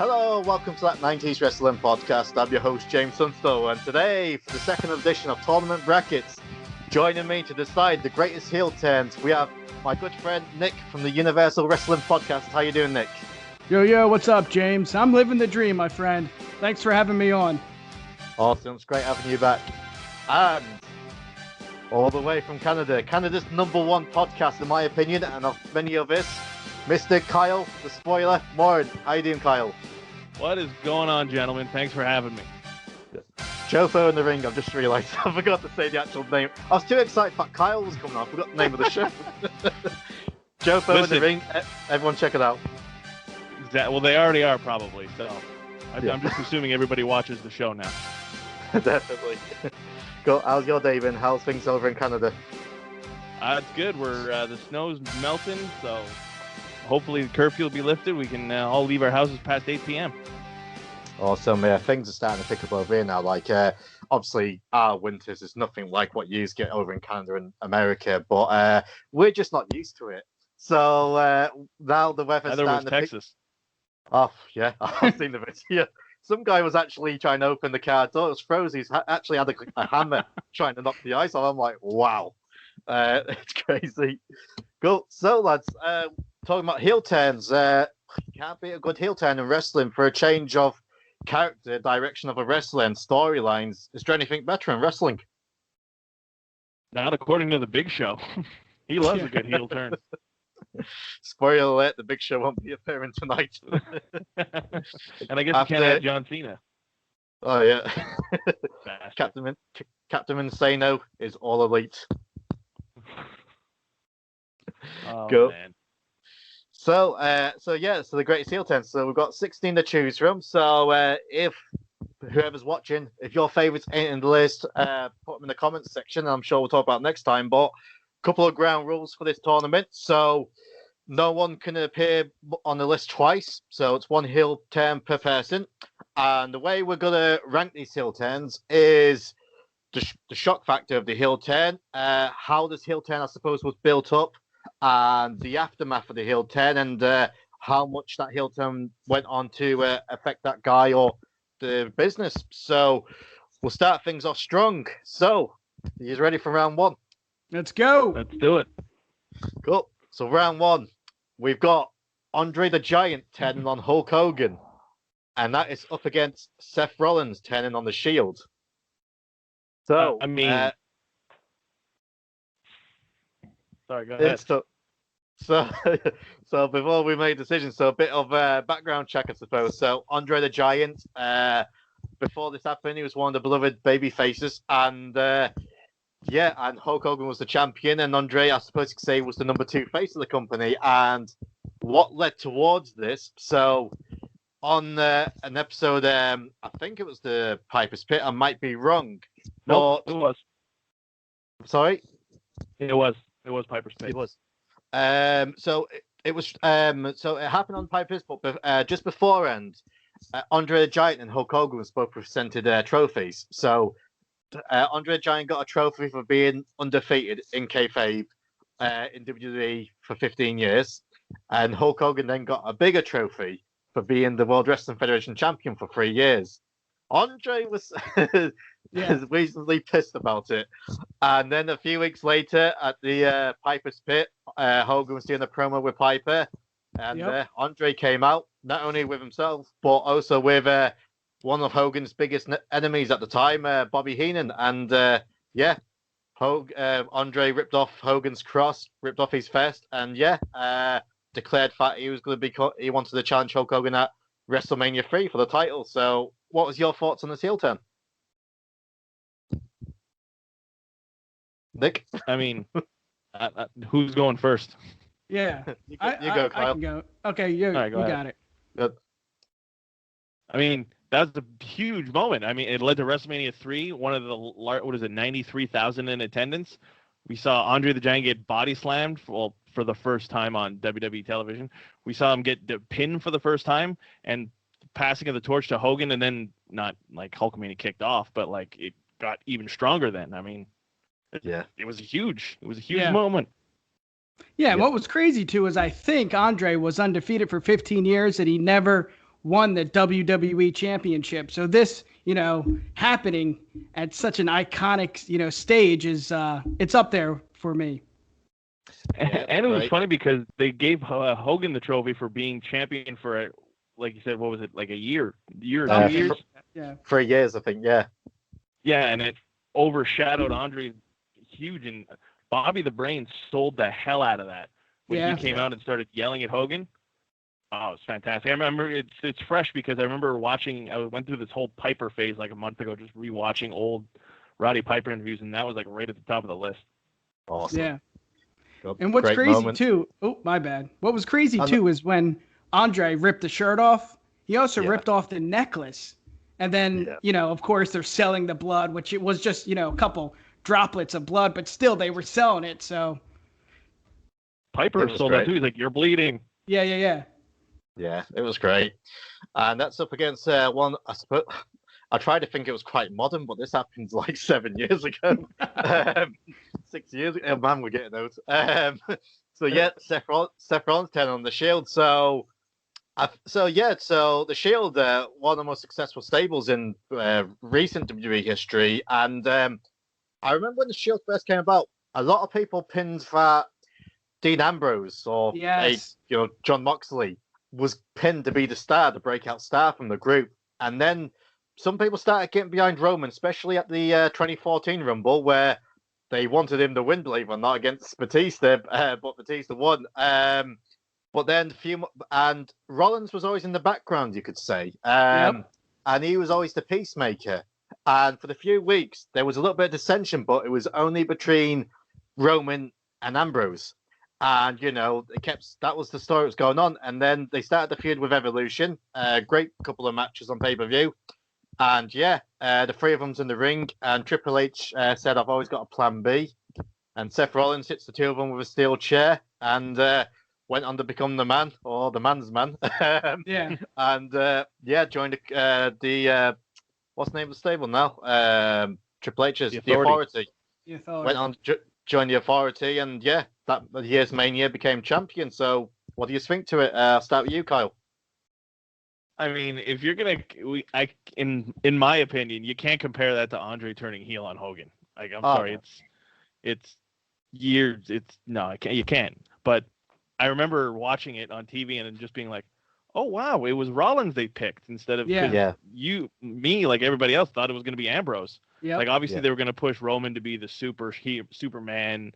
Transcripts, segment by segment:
Hello, welcome to that 90s Wrestling Podcast. I'm your host, James Sunstow, and today, for the second edition of Tournament Brackets, joining me to decide the greatest heel turns, we have my good friend Nick from the Universal Wrestling Podcast. How you doing, Nick? Yo, what's up, James? I'm living the dream, my friend. Thanks for having me on. Awesome, it's great having you back. And all the way from Canada, Canada's #1 podcast, in my opinion, and of many others, Mr. Kyle, the spoiler, Morin. How you doing, Kyle? What is going on, gentlemen? Thanks for having me. Jofo in the ring, I've just realised. I forgot to say the actual name. I was too excited that Kyle was coming on. I forgot the name of the show. Jofo in the ring. Everyone check it out. Well, they already are, probably. So I'm just assuming everybody watches the show now. Definitely. How's your day been? How's things over in Canada? It's good. The snow's melting, so hopefully the curfew will be lifted. We can all leave our houses past 8 p.m. Awesome. Things are starting to pick up over here now. Obviously, our winters is nothing like what you get over in Canada and America, but we're just not used to it. So now the weather's starting to Texas. Oh, yeah. I've seen the video. Some guy was actually trying to open the car door. It was frozen. He's actually had a hammer trying to knock the ice off. I'm like, wow. It's crazy. Cool. So, lads, talking about heel turns. Can't be a good heel turn in wrestling for a change of character, direction of a wrestler, and storylines. Is there anything better in wrestling? Not according to the Big Show. He loves a good heel turn. Spoiler alert, the Big Show won't be appearing tonight. And I guess you can't add John Cena. Oh, yeah. Captain Insano is all elite. Oh, Go. Man. So the greatest heel turns. So we've got 16 to choose from. So if whoever's watching, if your favourites ain't in the list, put them in the comments section. I'm sure we'll talk about next time. But a couple of ground rules for this tournament. So no one can appear on the list twice. So it's one heel turn per person. And the way we're going to rank these heel turns is the shock factor of the heel turn, how this heel turn, I suppose, was built up, and the aftermath of the heel turn, and how much that heel turn went on to affect that guy or the business. So we'll start things off strong. So, are you ready for round one? Let's go. Let's do it. Cool. So round one, we've got Andre the Giant turning on Hulk Hogan, and that is up against Seth Rollins turning on the Shield. So, sorry, go ahead. So before we made decisions, so a bit of background check, I suppose. So Andre the Giant, before this happened, he was one of the beloved baby faces, and and Hulk Hogan was the champion, and Andre, I suppose you could say, was the number 2 face of the company. And what led towards this? So on an episode, I think it was the Piper's Pit. I might be wrong. No, it was. Sorry? It was Piper's Pit. It was. So it happened on Piper's, but just beforehand, Andre the Giant and Hulk Hogan was both presented trophies. So Andre the Giant got a trophy for being undefeated in kayfabe in WWE for 15 years, and Hulk Hogan then got a bigger trophy for being the World Wrestling Federation champion for 3 years. Andre was reasonably pissed about it. And then a few weeks later at the Piper's Pit, Hogan was doing a promo with Piper. And Andre came out, not only with himself, but also with one of Hogan's biggest enemies at the time, Bobby Heenan. And Andre ripped off Hogan's cross, ripped off his vest, and declared that he was going to he wanted to challenge Hulk Hogan at WrestleMania 3 for the title. So what was your thoughts on this heel turn? Nick? I mean, who's going first? Yeah. You go, Kyle. I can go. Okay, you got it. Good. I mean, that was a huge moment. I mean, it led to WrestleMania 3, one of the, 93,000 in attendance. We saw Andre the Giant get body slammed for the first time on WWE television. We saw him get pinned for the first time, and passing of the torch to Hogan, and then not like Hulkamania kicked off, but like it got even stronger then. I mean, it was a huge moment. Yeah, what was crazy too is I think Andre was undefeated for 15 years and he never won the WWE Championship. So this, happening at such an iconic, stage is it's up there for me. Yeah, And it was right. funny because they gave Hogan the trophy for being champion for, like you said, what was it, like a year, or 2 years? Yeah. 3 years, I think. Yeah. Yeah, and it overshadowed Andre huge, and Bobby the Brain sold the hell out of that when Yeah. he came out and started yelling at Hogan. Oh, it's fantastic. I remember it's fresh because I remember watching. I went through this whole Piper phase like a month ago, just rewatching old Roddy Piper interviews, and that was like right at the top of the list. Awesome. Yeah. And what's Great crazy moment. too? Oh, my bad. What was crazy too is when Andre ripped the shirt off. He also ripped off the necklace, and then of course they're selling the blood, which it was just a couple droplets of blood, but still they were selling it. So Piper sold that too. He's like, "You're bleeding." Yeah. Yeah, it was great. And that's up against one, I suppose. I tried to think it was quite modern, but this happened like 7 years ago. 6 years ago. Oh, man, we're getting those. So, yeah, Seth Rollins 10 on the Shield. So the Shield, one of the most successful stables in recent WWE history. And I remember when the Shield first came about, a lot of people pinned that Dean Ambrose or John Moxley was pinned to be the star, the breakout star from the group. And then some people started getting behind Roman, especially at the 2014 Rumble, where they wanted him to win, believe it or not, against Batista, but Batista won. But then and Rollins was always in the background, you could say. And he was always the peacemaker. And for the few weeks, there was a little bit of dissension, but it was only between Roman and Ambrose. And, that was the story that was going on. And then they started the feud with Evolution. Great couple of matches on pay-per-view. And, the three of them's in the ring. And Triple H said, I've always got a plan B. And Seth Rollins hits the two of them with a steel chair and went on to become the man, or the man's man. And, joined the what's the name of the stable now? Triple H's, The Authority. Went on to join The Authority, and that year's Mania became champion. So, what do you think to it? I'll start with you, Kyle. I mean, if you're gonna, in my opinion, you can't compare that to Andre turning heel on Hogan. Like, I'm sorry, it's years. You can't. But I remember watching it on TV and just being like, oh wow, it was Rollins they picked instead of me, like everybody else thought it was gonna be Ambrose. Like obviously they were gonna push Roman to be the Superman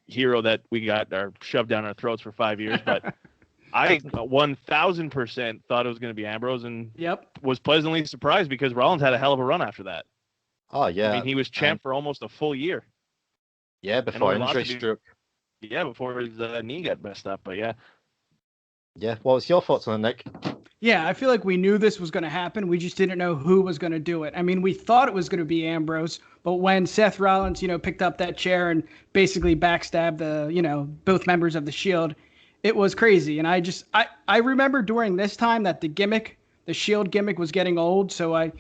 hero that we got shoved down our throats for 5 years, but I 1000% thought it was going to be Ambrose, and was pleasantly surprised because Rollins had a hell of a run after that. Oh yeah, I mean he was champ for almost a full year. Yeah, before injury struck. Yeah, before his knee got messed up. But yeah. What was your thoughts on it, Nick? Yeah, I feel like we knew this was going to happen. We just didn't know who was going to do it. I mean, we thought it was going to be Ambrose, but when Seth Rollins, picked up that chair and basically backstabbed the, both members of the Shield, it was crazy. And I remember during this time that the Shield gimmick was getting old. So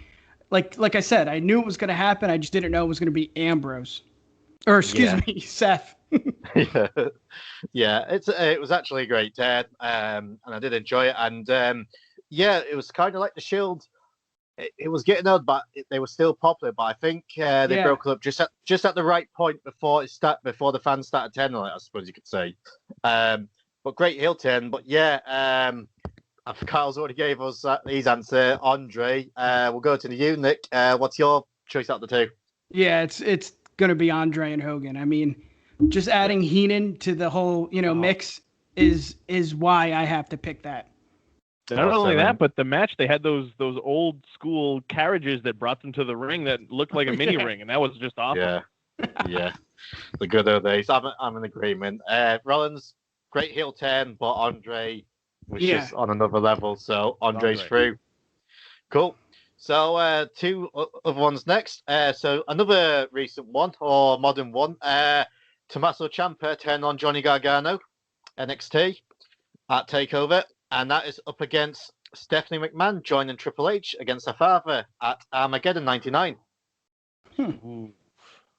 like I said, I knew it was going to happen. I just didn't know it was going to be Ambrose. Or excuse me, Seth. It was actually a great and I did enjoy it. And it was kind of like the Shield. It was getting old, but they were still popular. But I think they broke up just at the right point before the fans started turning on it, I suppose you could say. But great heel turn. But Kyle's already gave us his answer. Andre, we'll go to you, Nick. What's your choice out of the two? Yeah, it's going to be Andre and Hogan. I mean, just adding Heenan to the whole, mix is why I have to pick that. Not only that, but the match, they had those old school carriages that brought them to the ring that looked like a mini ring, and that was just awesome. Yeah. The good old days. I'm in agreement. Rollins, great heel turn, but Andre was just on another level, so Andre's through. Cool. So two other ones next. So another recent one, or modern one. Tommaso Ciampa turned on Johnny Gargano, NXT, at TakeOver. And that is up against Stephanie McMahon joining Triple H against her father at Armageddon 99.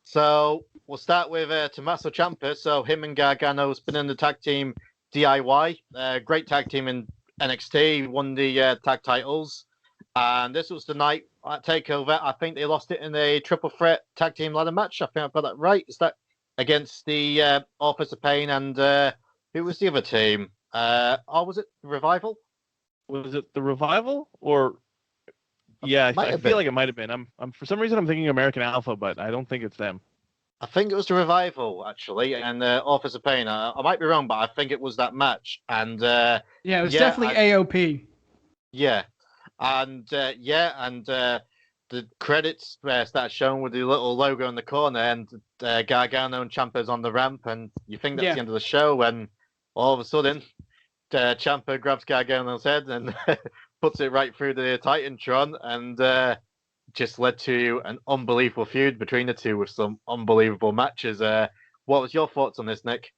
So we'll start with Tommaso Ciampa. So him and Gargano's been in the tag team DIY. Great tag team in NXT won the tag titles, and this was the night at Takeover. I think they lost it in a triple threat tag team ladder match. I think I've got that right. Is that against the Authors of Pain and who was the other team? Was it Revival? Was it the Revival or? Yeah, I feel like it might have been. I'm for some reason I'm thinking American Alpha, but I don't think it's them. I think it was the Revival actually, and Authors of Pain. I might be wrong, but I think it was that match. And it was definitely AOP. Yeah, and the credits started showing with the little logo in the corner, and Gargano and Ciampa's on the ramp, and you think that's the end of the show, when all of a sudden, Ciampa grabs Gargano's head and puts it right through the Titantron, and just led to an unbelievable feud between the two with some unbelievable matches. What was your thoughts on this, Nick?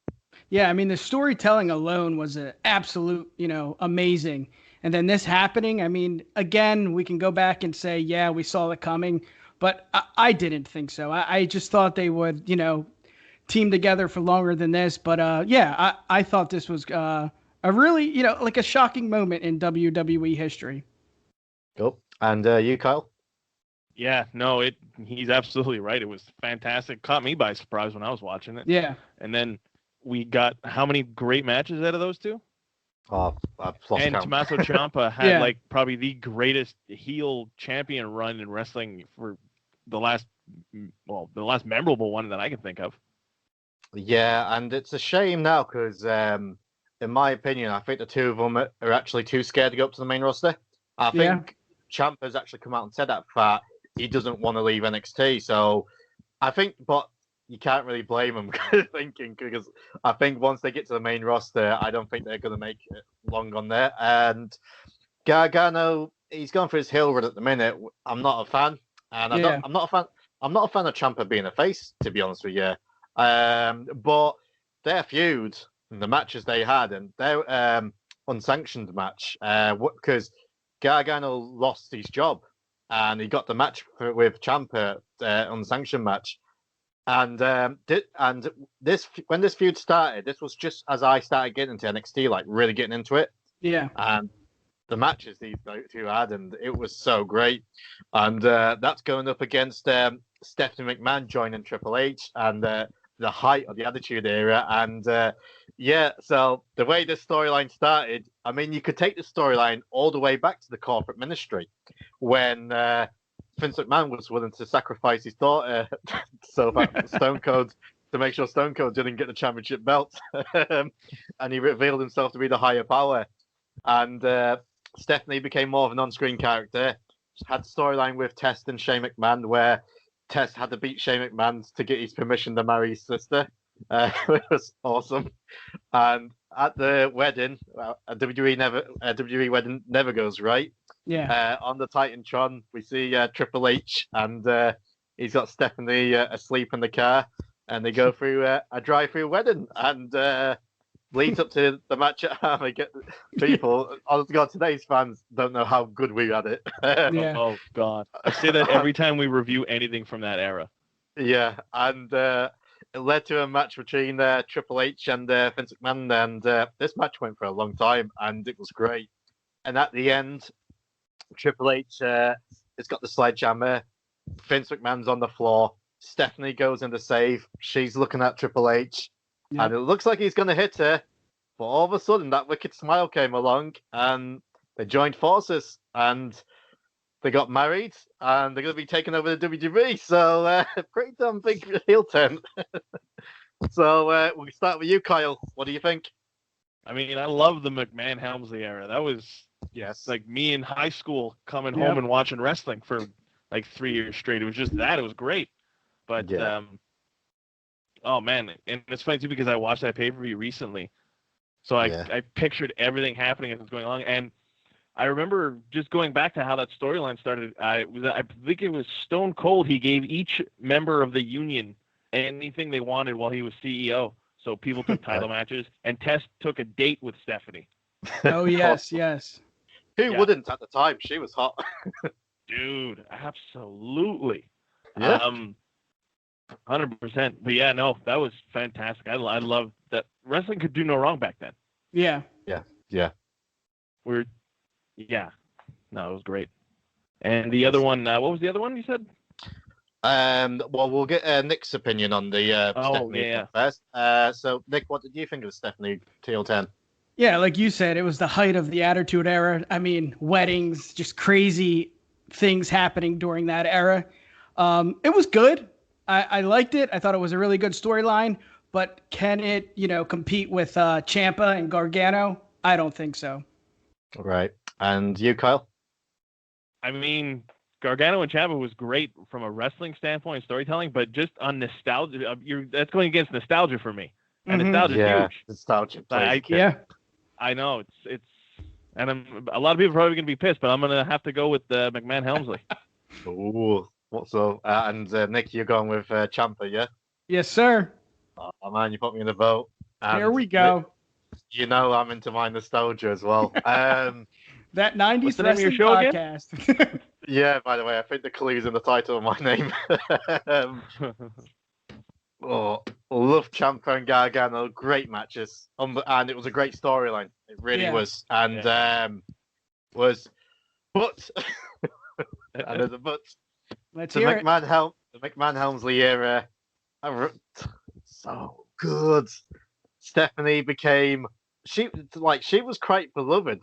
Yeah, I mean, the storytelling alone was an absolute, amazing. And then this happening, I mean, again, we can go back and say, yeah, we saw it coming, but I didn't think so. I just thought they would, team together for longer than this. But I thought this was a really, like a shocking moment in WWE history. Cool. And you, Kyle? Yeah, no, he's absolutely right. It was fantastic. Caught me by surprise when I was watching it. Yeah. And then we got how many great matches out of those two? Oh, I've lost count. Tommaso Ciampa had like probably the greatest heel champion run in wrestling for the last memorable one that I can think of. Yeah, and it's a shame now because, in my opinion, I think the two of them are actually too scared to go up to the main roster. I think Ciampa's actually come out and said that he doesn't want to leave NXT. So I think, but you can't really blame him because I think once they get to the main roster, I don't think they're going to make it long on there. And Gargano, he's going for his heel run at the minute. I'm not a fan, and I'm not a fan. I'm not a fan of Ciampa being a face, to be honest with you. But their feud, the matches they had, and their unsanctioned match, because Gargano lost his job and he got the match with Ciampa, unsanctioned match. And this when this feud started, this was just as I started getting into NXT, like really getting into it. Yeah. And the matches these two had, and it was so great. And that's going up against Stephanie McMahon joining Triple H, and the height of the Attitude Era. And so the way this storyline started, I mean, you could take the storyline all the way back to the corporate ministry when Vince McMahon was willing to sacrifice his daughter Stone Cold to make sure Stone Cold didn't get the championship belt. And he revealed himself to be the higher power. And Stephanie became more of an on-screen character. She had a storyline with Test and Shane McMahon where Test had to beat Shane McMahon to get his permission to marry his sister. It was awesome. And at the wedding, a WWE wedding never goes right. Yeah. On the Titantron, we see Triple H, and he's got Stephanie asleep in the car, and they go through a drive-through wedding, and leads up to the match at hand. People, honest to God, today's fans don't know how good we had it. Oh God, I say that every time we review anything from that era. Yeah, and it led to a match between Triple H and Vince McMahon, and this match went for a long time, and it was great. And at the end, Triple H has got the sledgehammer. Vince McMahon's on the floor. Stephanie goes in to save. She's looking at Triple H, and it looks like he's going to hit her. But all of a sudden, that wicked smile came along, and they joined forces, and they got married, and they're going to be taking over the WWE. So, pretty damn big heel turn. So, we'll start with you, Kyle. What do you think? I mean, I love the McMahon Helmsley era. That was like me in high school coming home and watching wrestling for like 3 years straight. It was just that. It was great. But, oh, man. And it's funny, too, because I watched that pay-per-view recently. So I pictured everything happening as it was going along. And I remember just going back to how that storyline started. I think it was Stone Cold. He gave each member of the union anything they wanted while he was CEO. So people took title matches, and Test took a date with Stephanie. Oh, yes, yes. Who wouldn't at the time? She was hot. Dude, absolutely. Yeah. 100%. But yeah, no, that was fantastic. I love that wrestling could do no wrong back then. Yeah. Yeah. Yeah, no, it was great. And the other one, what was the other one you said? Well, we'll get Nick's opinion on the Stephanie yeah. first. So, Nick, what did you think of Stephanie Teal 10? Yeah, like you said, it was the height of the Attitude Era. I mean, weddings, just crazy things happening during that era. It was good. I liked it. I thought it was a really good storyline. But can it, compete with Ciampa and Gargano? I don't think so. Right. And you, Kyle? I mean, Gargano and Ciampa was great from a wrestling standpoint and storytelling, but just on nostalgia, that's going against nostalgia for me. And nostalgia is huge. Nostalgia. I know it's, and a lot of people are probably going to be pissed, but I'm going to have to go with McMahon Helmsley. Ooh, what's so? And Nick, you're going with Ciampa, yeah? Yes, sir. Oh man, you put me in the vote. There we go. Nick, I'm into my nostalgia as well. That 90s what's the name of your show podcast. Again? Yeah, by the way, I think the clue's in the title of my name. Love Ciampa and Gargano, great matches, and it was a great storyline. It really was, and but and there's a but. Let's the hear it. The McMahon Helmsley era, so good. Stephanie became she was quite beloved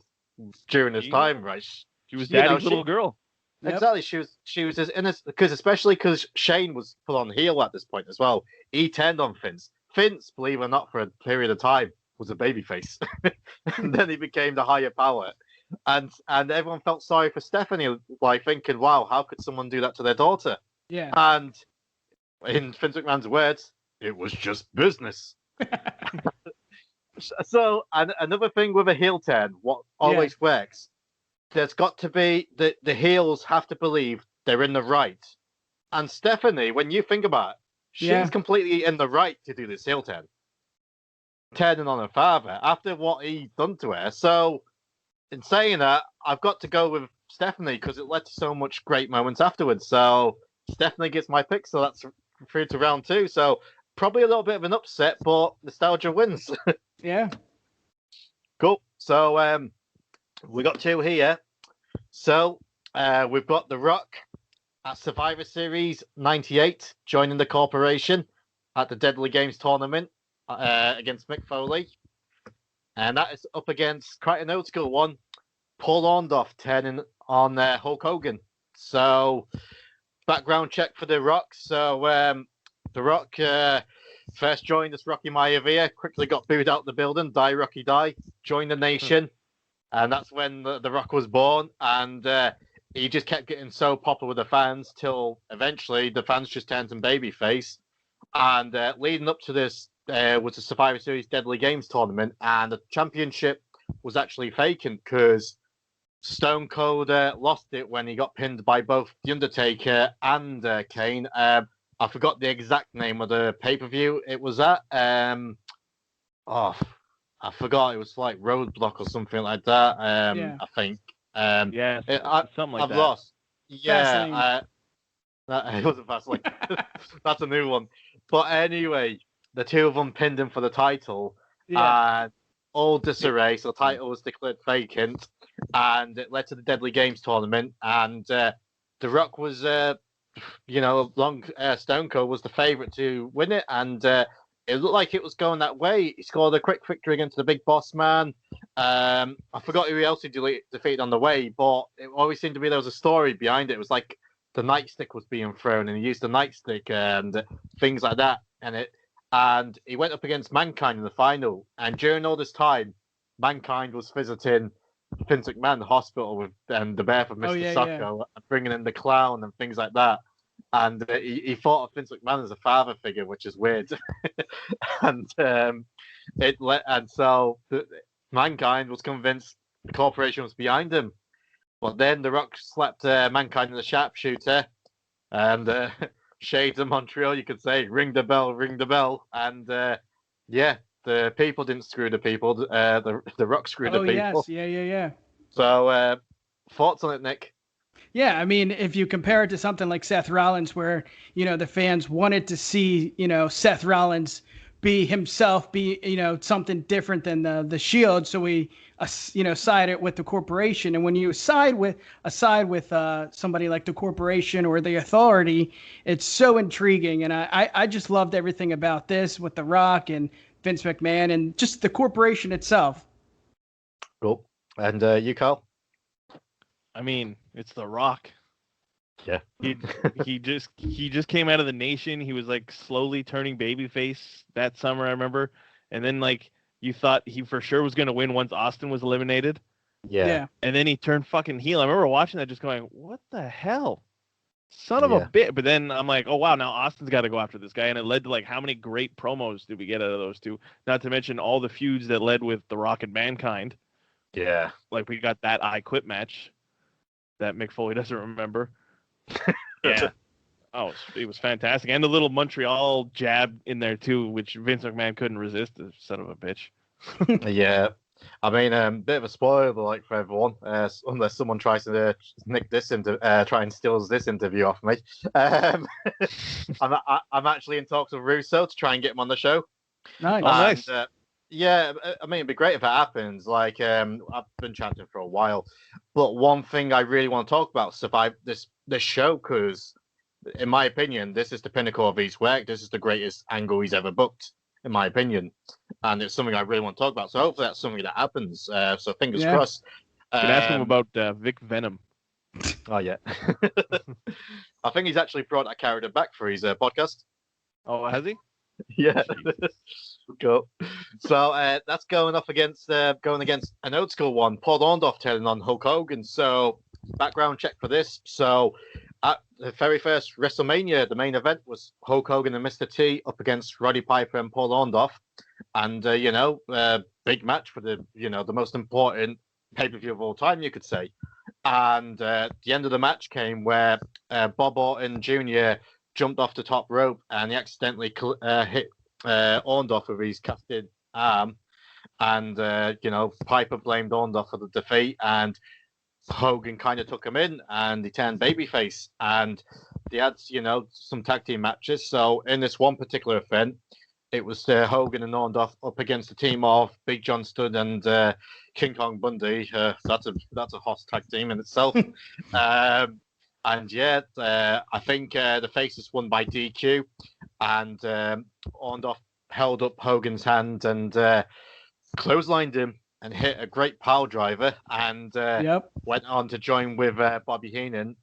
during this time, right? She was Daddy's little girl. Exactly, she was as innocent because Shane was put on heel at this point as well. He turned on Vince. Vince, believe it or not, for a period of time was a babyface, and then he became the higher power, and everyone felt sorry for Stephanie, like thinking, "Wow, how could someone do that to their daughter?" Yeah, and in Vince McMahon's words, it was just business. So, and another thing with a heel turn, what always works. There's got to be the heels have to believe they're in the right. And Stephanie, when you think about it, she's completely in the right to do this heel turn. Turning on her father after what he's done to her. So, in saying that, I've got to go with Stephanie because it led to so much great moments afterwards. So, Stephanie gets my pick. So, that's through to round 2. So, probably a little bit of an upset, but nostalgia wins. Yeah. Cool. So, we got 2 here. So we've got The Rock at Survivor Series 98 joining the corporation at the Deadly Games tournament against Mick Foley. And that is up against quite an old school one, Paul Orndorff turning on Hulk Hogan. So background check for The Rock. So The Rock first joined as Rocky Maivia, quickly got booed out the building, die Rocky die, joined the Nation. And that's when the Rock was born, and he just kept getting so popular with the fans till eventually the fans just turned him babyface. And leading up to this was the Survivor Series Deadly Games tournament, and the championship was actually vacant because Stone Cold lost it when he got pinned by both The Undertaker and Kane. I forgot the exact name of the pay-per-view it was at. I forgot, it was like Roadblock or something like that. I think. Something like I've that. Lost. Yeah, it wasn't Fastlane. That's a new one. But anyway, the two of them pinned him for the title, and all disarray. So the title was declared vacant, and it led to the Deadly Games tournament. And The Rock was, Stone Cold was the favorite to win it, and it looked like it was going that way. He scored a quick victory against the Big Boss Man. I forgot who else he defeated on the way, but it always seemed to be there was a story behind it. It was like the nightstick was being thrown, and he used the nightstick and things like that. And he went up against Mankind in the final. And during all this time, Mankind was visiting Vince McMahon hospital and the birth of Mr. Socko, and bringing in the clown and things like that. And he thought of Vince McMahon as a father figure, which is weird. So Mankind was convinced the corporation was behind him. But then The Rock slapped Mankind in the sharpshooter, and Shades of Montreal, you could say, ring the bell. And the people didn't screw the people. The Rock screwed the people. Yes, So thoughts on it, Nick? Yeah, I mean, if you compare it to something like Seth Rollins, where, the fans wanted to see, Seth Rollins be himself, be something different than the Shield. So we sided with the corporation. And when you side with somebody like the corporation or the Authority, it's so intriguing. And I just loved everything about this with The Rock and Vince McMahon and just the corporation itself. Cool. And you, Carl? I mean, it's The Rock. Yeah. he just came out of the Nation. He was like slowly turning babyface that summer, I remember. And then like you thought he for sure was gonna win once Austin was eliminated. Yeah. And then he turned fucking heel. I remember watching that just going, what the hell? Son of a bit. But then I'm like, oh wow, now Austin's gotta go after this guy. And it led to like how many great promos did we get out of those two? Not to mention all the feuds that led with The Rock and Mankind. Yeah. Like we got that I Quit match that Mick Foley doesn't remember. Yeah. Oh, it was fantastic. And the little Montreal jab in there too, which Vince McMahon couldn't resist, the son of a bitch. Yeah. I mean, bit of a spoiler like for everyone, unless someone tries to nick this try and steal this interview off me. I'm actually in talks with Russo to try and get him on the show. Nice. Oh, nice. Yeah, I mean, it'd be great if it happens. Like, I've been chatting for a while, but one thing I really want to talk about survived this show because, in my opinion, this is the pinnacle of his work. This is the greatest angle he's ever booked, in my opinion, and it's something I really want to talk about. So hopefully that's something that happens. So fingers crossed. You can ask him about Vic Venom. Oh yeah, I think he's actually brought that character back for his podcast. Oh, has he? Yeah. Cool. So that's going against an old school one, Paul Orndorff telling on Hulk Hogan. So background check for this. So at the very first WrestleMania, the main event was Hulk Hogan and Mr. T up against Roddy Piper and Paul Orndorff, and big match for the most important pay-per-view of all time, you could say. And the end of the match came where Bob Orton Jr. jumped off the top rope and he accidentally hit Orndorff with his casted arm, and Piper blamed Orndorff for the defeat, and Hogan kind of took him in, and he turned babyface, and they had some tag team matches. So in this one particular event, it was Hogan and Orndorff up against the team of Big John Studd and King Kong Bundy. That's a hot tag team in itself. And yeah, I think the faces won by DQ, and Orndorff held up Hogan's hand and clotheslined him and hit a great pile driver, and went on to join with Bobby Heenan,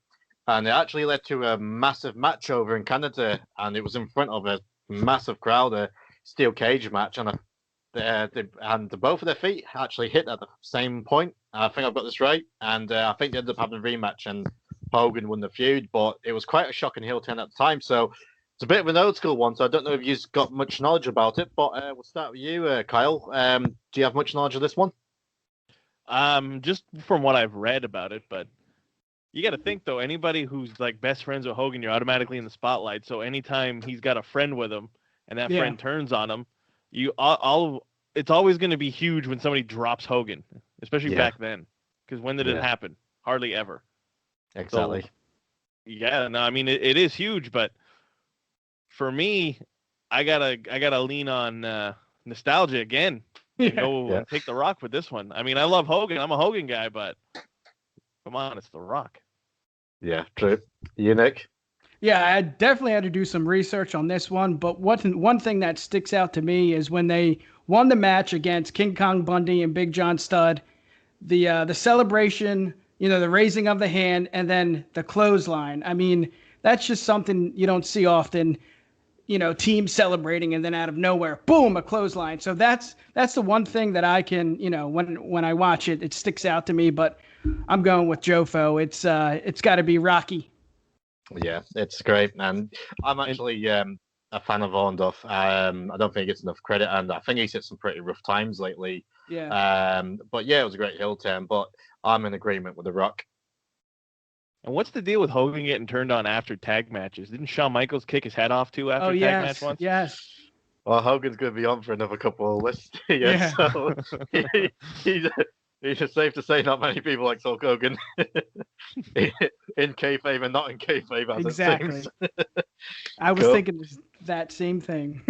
and it actually led to a massive match over in Canada, and it was in front of a massive crowd, a steel cage match, and both of their feet actually hit at the same point. I think I've got this right, and I think they ended up having a rematch, and Hogan won the feud, but it was quite a shocking heel turn at the time. So it's a bit of an old school one. So I don't know if you've got much knowledge about it, but we'll start with you, Kyle. Do you have much knowledge of this one? Just from what I've read about it, but you got to think though, anybody who's like best friends with Hogan, you're automatically in the spotlight. So anytime he's got a friend with him and that friend turns on him, it's always going to be huge when somebody drops Hogan, especially back then. Because when did it happen? Hardly ever. Exactly. So, yeah, no, I mean it is huge, but for me, I gotta lean on nostalgia again. And take The Rock with this one. I mean, I love Hogan. I'm a Hogan guy, but come on, it's The Rock. Yeah, true. You, Nick? Yeah, I definitely had to do some research on this one, but one thing that sticks out to me is when they won the match against King Kong Bundy and Big John Studd, the celebration, the raising of the hand, and then the clothesline. I mean, that's just something you don't see often, teams celebrating and then out of nowhere, boom, a clothesline. So that's the one thing that I can, when I watch it, it sticks out to me, but I'm going with Jofo. It's got to be Rocky. Yeah, it's great. And I'm actually a fan of Orndorff. I don't think he gets enough credit, and I think he's hit some pretty rough times lately. Yeah. But yeah, it was a great heel turn, but I'm in agreement with The Rock. And what's the deal with Hogan getting turned on after tag matches? Didn't Shawn Michaels kick his head off too after tag match once? Yes. Well, Hogan's going to be on for another couple of lists. So he's safe to say not many people like Hulk Hogan in kayfabe and not in kayfabe, as exactly. it seems. I was thinking that same thing.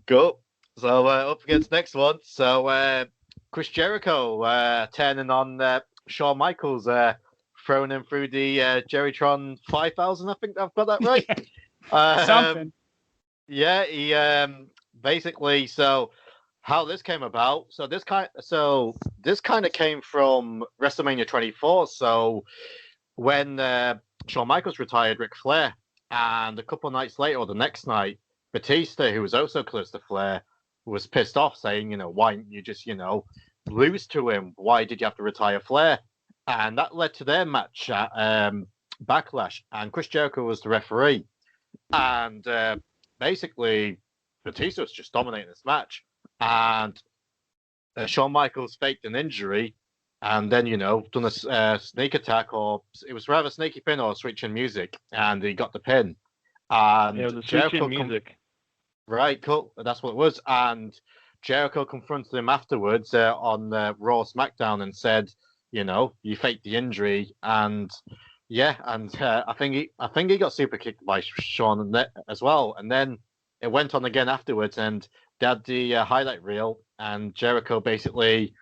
Cool. So up against next one. So Chris Jericho turning on Shawn Michaels, throwing him through the Jerrytron 5000. I think I've got that right. Something. Yeah, he basically. So how this came about? So this kind of came from WrestleMania 24. So when Shawn Michaels retired Ric Flair, and a couple of nights later, or the next night, Batista, who was also close to Flair, was pissed off, saying, why didn't you just, lose to him? Why did you have to retire Flair? And that led to their match at Backlash, and Chris Jericho was the referee. And basically, Batista was just dominating this match. And Shawn Michaels faked an injury and then, done a sneak attack, or it was rather sneaky pin or switching music, and he got the pin. And it was a switching music. Right, cool. That's what it was. And Jericho confronted him afterwards on Raw SmackDown and said, you faked the injury. And yeah, and I think he got super kicked by Shawn as well. And then it went on again afterwards, and they had the highlight reel, and Jericho basically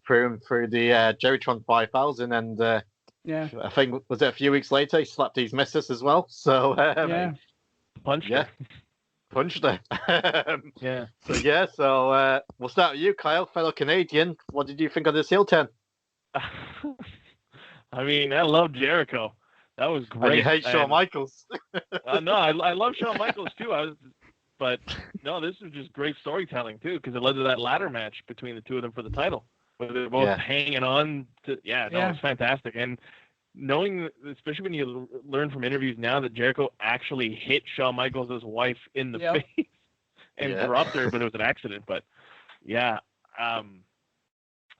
threw him through the Jerrytron 5000, and I think was it a few weeks later he slapped his missus as well. So punched her. Punched her. Yeah. So we'll start with you, Kyle, fellow Canadian. What did you think of this heel turn? I mean, I love Jericho. That was great. And you hate Shawn Michaels. No, I love Shawn Michaels too. But no, this was just great storytelling too, because it led to that ladder match between the two of them for the title. They're both hanging on to. It was fantastic. And knowing, especially when you learn from interviews now, that Jericho actually hit Shawn Michaels' wife in the face and dropped her, but it was an accident. But no,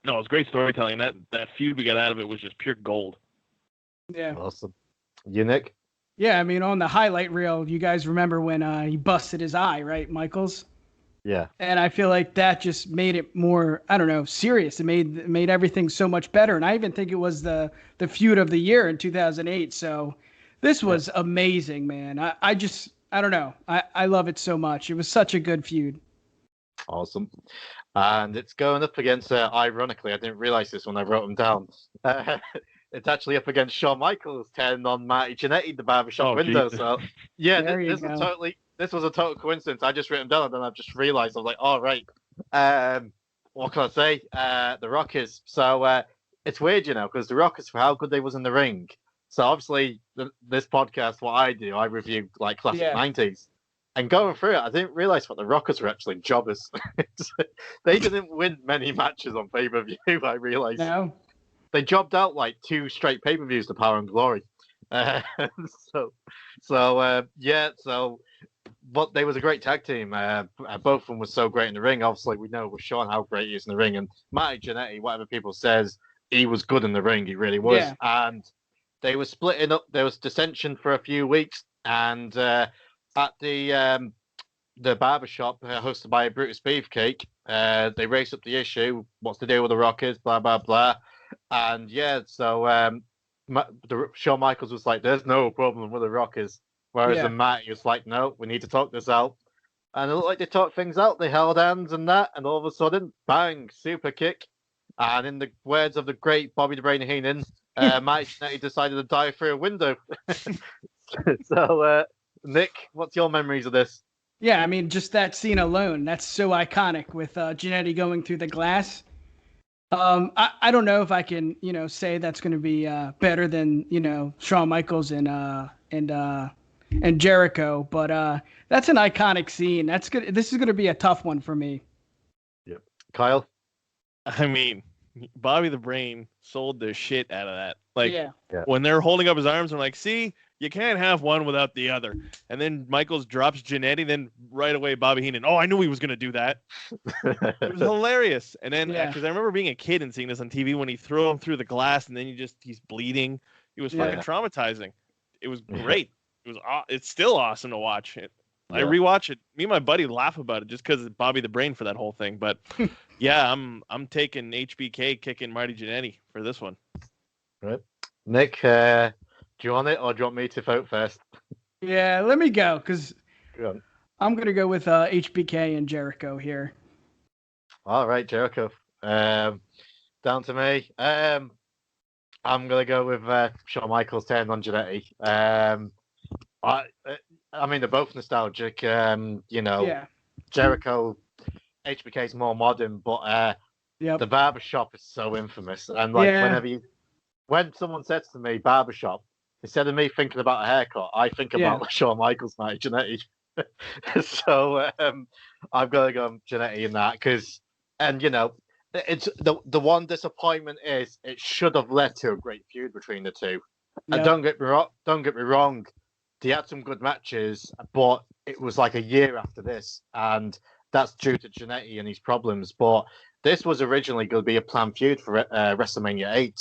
it was great storytelling. That feud we got out of it was just pure gold. Yeah. Awesome. You, Nick? Yeah, I mean, on the highlight reel, you guys remember when he busted his eye, right, Michaels? Yeah. And I feel like that just made it more, I don't know, serious. It made everything so much better. And I even think it was the feud of the year in 2008. So this was amazing, man. I don't know. I love it so much. It was such a good feud. Awesome. And it's going up against, ironically, I didn't realize this when I wrote them down. It's actually up against Shawn Michaels turning on Marty Jannetty, the barbershop window. Jesus. So this was a total coincidence. I just written down and then I've just realized I was like, all right. What can I say? The Rockers. So it's weird, because the Rockers, for how good they was in the ring. So obviously this podcast, what I do, I review like classic 90s. And going through it, I didn't realize what the Rockers were actually jobbers. They didn't win many matches on pay-per-view, I realized. No. They jobbed out like 2 straight pay-per-views to Power and Glory. But they was a great tag team. Both of them were so great in the ring. Obviously, we know with Shawn how great he is in the ring. And Marty Jannetty, whatever people says, he was good in the ring. He really was. Yeah. And they were splitting up. There was dissension for a few weeks. And at the barbershop hosted by Brutus Beefcake, they raised up the issue. What's the deal with the Rockers? Blah, blah, blah. And Shawn Michaels was like, there's no problem with the Rockers. Whereas the Matty was like, no, we need to talk this out. And it looked like they talked things out. They held hands and that. And all of a sudden, bang, super kick. And in the words of the great Bobby the Brain Heenan, Matty Jannetty decided to dive through a window. So, Nick, what's your memories of this? Yeah, I mean, just that scene alone, that's so iconic with Jannetty going through the glass. I don't know if I can, say that's going to be better than, Shawn Michaels and Jericho, but that's an iconic scene. That's good. This is going to be a tough one for me. Yep. Kyle? I mean, Bobby the Brain sold the shit out of that. Like, when they're holding up his arms, I'm like, see, you can't have one without the other. And then Michaels drops Jannetty, then right away Bobby Heenan. Oh, I knew he was going to do that. It was hilarious. And then, because I remember being a kid and seeing this on TV when he threw him through the glass and then he's bleeding. It was fucking traumatizing. It was great. It's still awesome to watch it. I rewatch it. Me and my buddy laugh about it just because it's Bobby the Brain for that whole thing. But I'm taking HBK kicking Marty Jannetty for this one. Right. Nick, do you want it or do you want me to vote first? Yeah, let me go because I'm gonna go with HBK and Jericho here. All right, Jericho. Down to me. I'm gonna go with Shawn Michaels turn on Jannetty. I mean, they're both nostalgic. Yeah. Jericho, HBK's more modern, but Yep. the barbershop is so infamous. And Yeah. when someone says to me barbershop, instead of me thinking about a haircut, I think Yeah. about Shawn Michaels night, Jannetty. So I'm gonna go Jannetty in that because, and it's the one disappointment is it should have led to a great feud between the two. And Yep. don't get me wrong, they had some good matches, but it was like a year after this, and that's due to Jannetty and his problems. But this was originally going to be a planned feud for WrestleMania 8,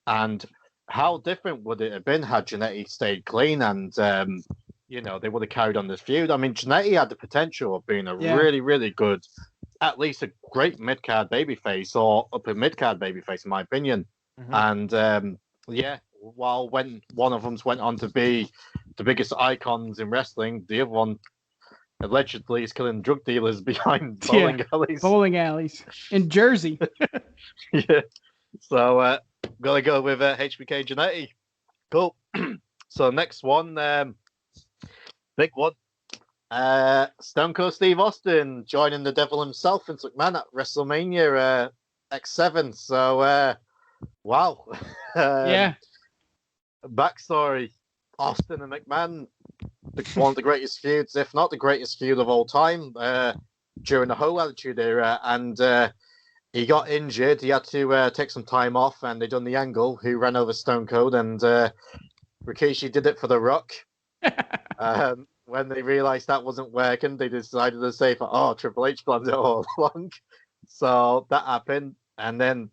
and how different would it have been had Jannetty stayed clean and they would have carried on this feud? I mean, Jannetty had the potential of being a really, really good, at least a great mid-card babyface or upper mid-card babyface, in my opinion. Mm-hmm. And while when one of them went on to be the biggest icons in wrestling, the other one allegedly is killing drug dealers behind bowling alleys. Bowling alleys in Jersey. Yeah. So I'm gonna go with HBK Jannetty. Cool. So next one, big one. Stone Cold Steve Austin joining the devil himself, Vince McMahon, at WrestleMania X7. So wow. Yeah. Backstory: Austin and McMahon, one of the greatest feuds, if not the greatest feud of all time, during the whole Attitude Era. And he got injured. He had to take some time off, and they done the Angle, who ran over Stone Cold, and Rikishi did it for The Rock. When they realized that wasn't working, they decided to say, Triple H planned it all along. So that happened. And then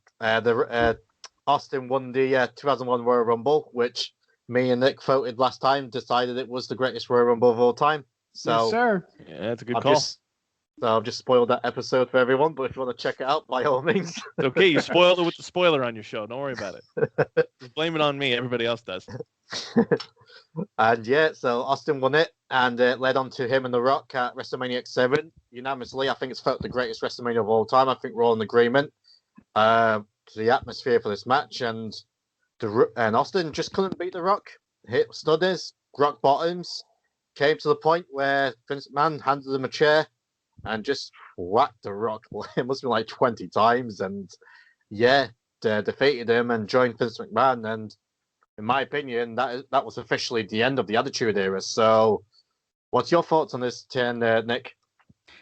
Austin won the 2001 Royal Rumble, which me and Nick voted last time, decided it was the greatest Royal Rumble of all time. So, yes, sir. Yeah, that's a good call. I've just spoiled that episode for everyone, but if you want to check it out, by all means. It's okay. You spoiled it with the spoiler on your show. Don't worry about it. Just blame it on me. Everybody else does. And so Austin won it, and it led on to him and The Rock at WrestleMania X7 unanimously. I think it's felt the greatest WrestleMania of all time. I think we're all in agreement. The atmosphere for this match, and Austin just couldn't beat The Rock. Hit studders, rock bottoms, came to the point where Vince McMahon handed him a chair and just whacked The Rock. It must have been like 20 times, and defeated him and joined Vince McMahon. And in my opinion, that was officially the end of the Attitude Era. So, what's your thoughts on this turn, Nick?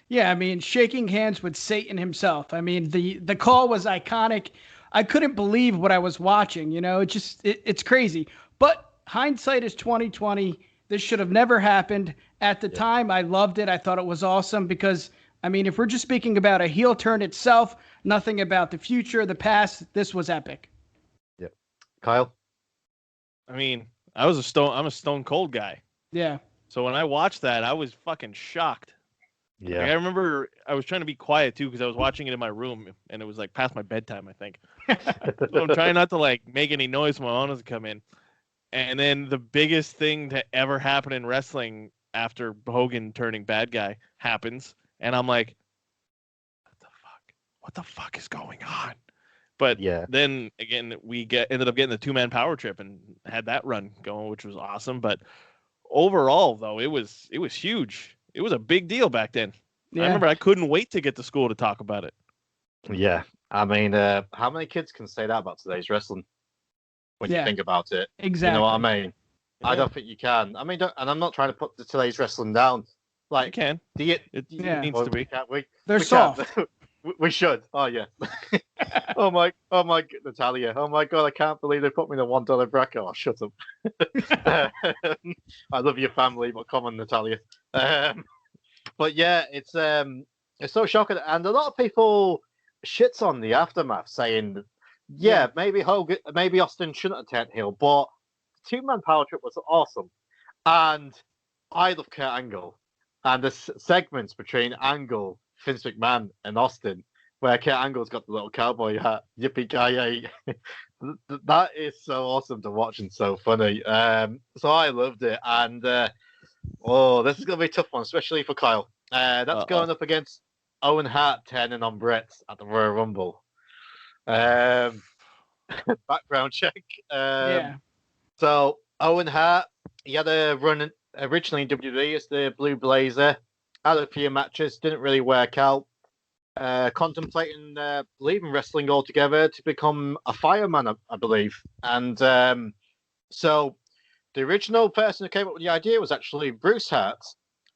Yeah, I mean, shaking hands with Satan himself. I mean, the call was iconic. I couldn't believe what I was watching. It's crazy. But hindsight is 2020. This should have never happened. At the time, I loved it. I thought it was awesome because, I mean, if we're just speaking about a heel turn itself, nothing about the future, the past, this was epic. Yeah. Kyle? I mean, I'm a Stone Cold guy. Yeah. So when I watched that, I was fucking shocked. Yeah. Like, I remember I was trying to be quiet too because I was watching it in my room and it was like past my bedtime, I think. So I'm trying not to like make any noise when my owners come in. And then the biggest thing to ever happen in wrestling after Hogan turning bad guy happens, and I'm like, what the fuck is going on? But then again, we ended up getting the 2-man power trip and had that run going, which was awesome. But overall, though, it was huge. It was a big deal back then. Yeah. I remember I couldn't wait to get to school to talk about it. Yeah. I mean, how many kids can say that about today's wrestling when you think about it? Exactly. You know what I mean? Yeah. I don't think you can. I mean, and I'm not trying to put today's wrestling down. Like, you can. It needs to be. They're soft. We should. Oh, yeah. oh my, Natalia. Oh, my God. I can't believe they put me in a $1 bracket. Oh, shut up. I love your family, but come on, Natalia. But yeah, it's so shocking. And a lot of people shits on the aftermath saying, maybe Austin shouldn't have turned heel, but the 2-man power trip was awesome. And I love Kurt Angle. And the segments between Angle, Vince McMahon, and Austin, where Kurt Angle's got the little cowboy hat, yippee-ki-yay. That is so awesome to watch and so funny. So I loved it. And Oh, this is going to be a tough one, especially for Kyle. That's Uh-oh. going up against Owen Hart turning on Bret at the Royal Rumble. Background check. Yeah. So Owen Hart, he had a run originally in WWE as the Blue Blazer. Had a few matches, didn't really work out. Contemplating leaving wrestling altogether to become a fireman, I believe. And so the original person who came up with the idea was actually Bruce Hart.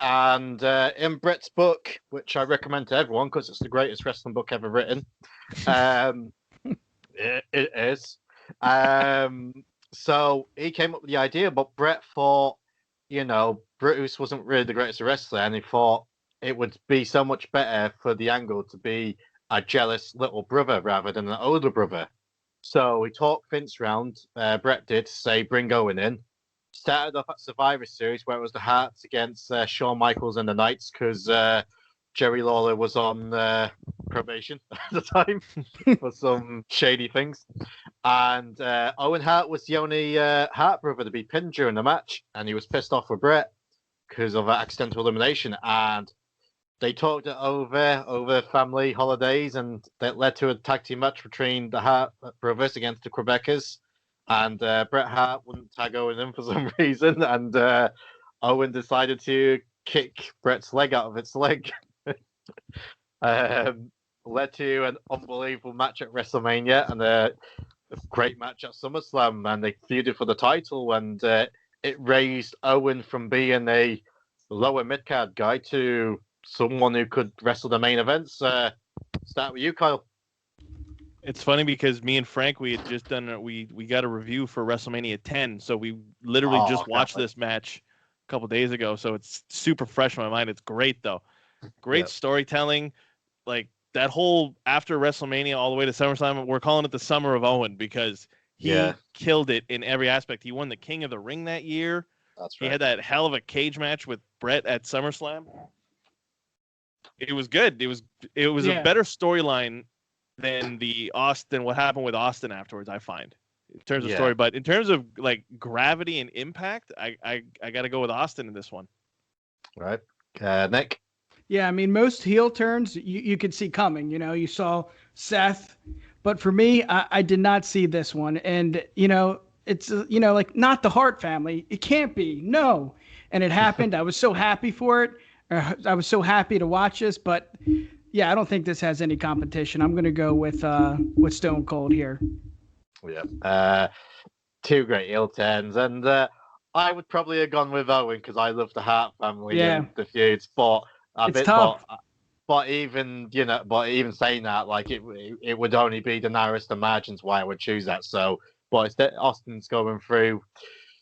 And in Bret's book, which I recommend to everyone because it's the greatest wrestling book ever written, it is. So he came up with the idea, but Bret thought, Bruce wasn't really the greatest wrestler, and he thought it would be so much better for the angle to be a jealous little brother rather than an older brother. So he talked Vince round, Bret did, to say bring Owen in. Started off at Survivor Series where it was the Hearts against Shawn Michaels and the Knights because Jerry Lawler was on probation at the time for some shady things. And Owen Hart was the only Hart brother to be pinned during the match, and he was pissed off with Bret because of accidental elimination. And they talked it over family holidays, and that led to a tag team match between the Hart brothers against the Quebecers. And Bret Hart wouldn't tag Owen in for some reason, and Owen decided to kick Bret's leg out of its leg. Led to an unbelievable match at WrestleMania and a great match at SummerSlam, and they feuded for the title, and it raised Owen from being a lower mid-card guy to someone who could wrestle the main events. Start with you, Kyle. It's funny because me and Frank, we had just done we got a review for WrestleMania 10, so we literally just watched this match a couple days ago, so it's super fresh in my mind. It's great though, great storytelling, like that whole after WrestleMania all the way to SummerSlam. We're calling it the Summer of Owen because he killed it in every aspect. He won the King of the Ring that year. That's right. He had that hell of a cage match with Bret at SummerSlam. It was good. It was a better storyline than what happened with Austin afterwards, I find, in terms of story. But in terms of like gravity and impact, I got to go with Austin in this one. Right. Nick? Yeah, I mean, most heel turns you could see coming. You saw Seth, but for me, I did not see this one. And, it's, like not the Hart family. It can't be. No. And it happened. I was so happy for it. I was so happy to watch this, but yeah, I don't think this has any competition. I'm going to go with Stone Cold here. Yeah. Two great heel turns, and I would probably have gone with Owen because I love the Hart family and the feuds, but it's tough. But even saying that, like it would only be the narrowest of margins why I would choose that. So, but Austin's going through.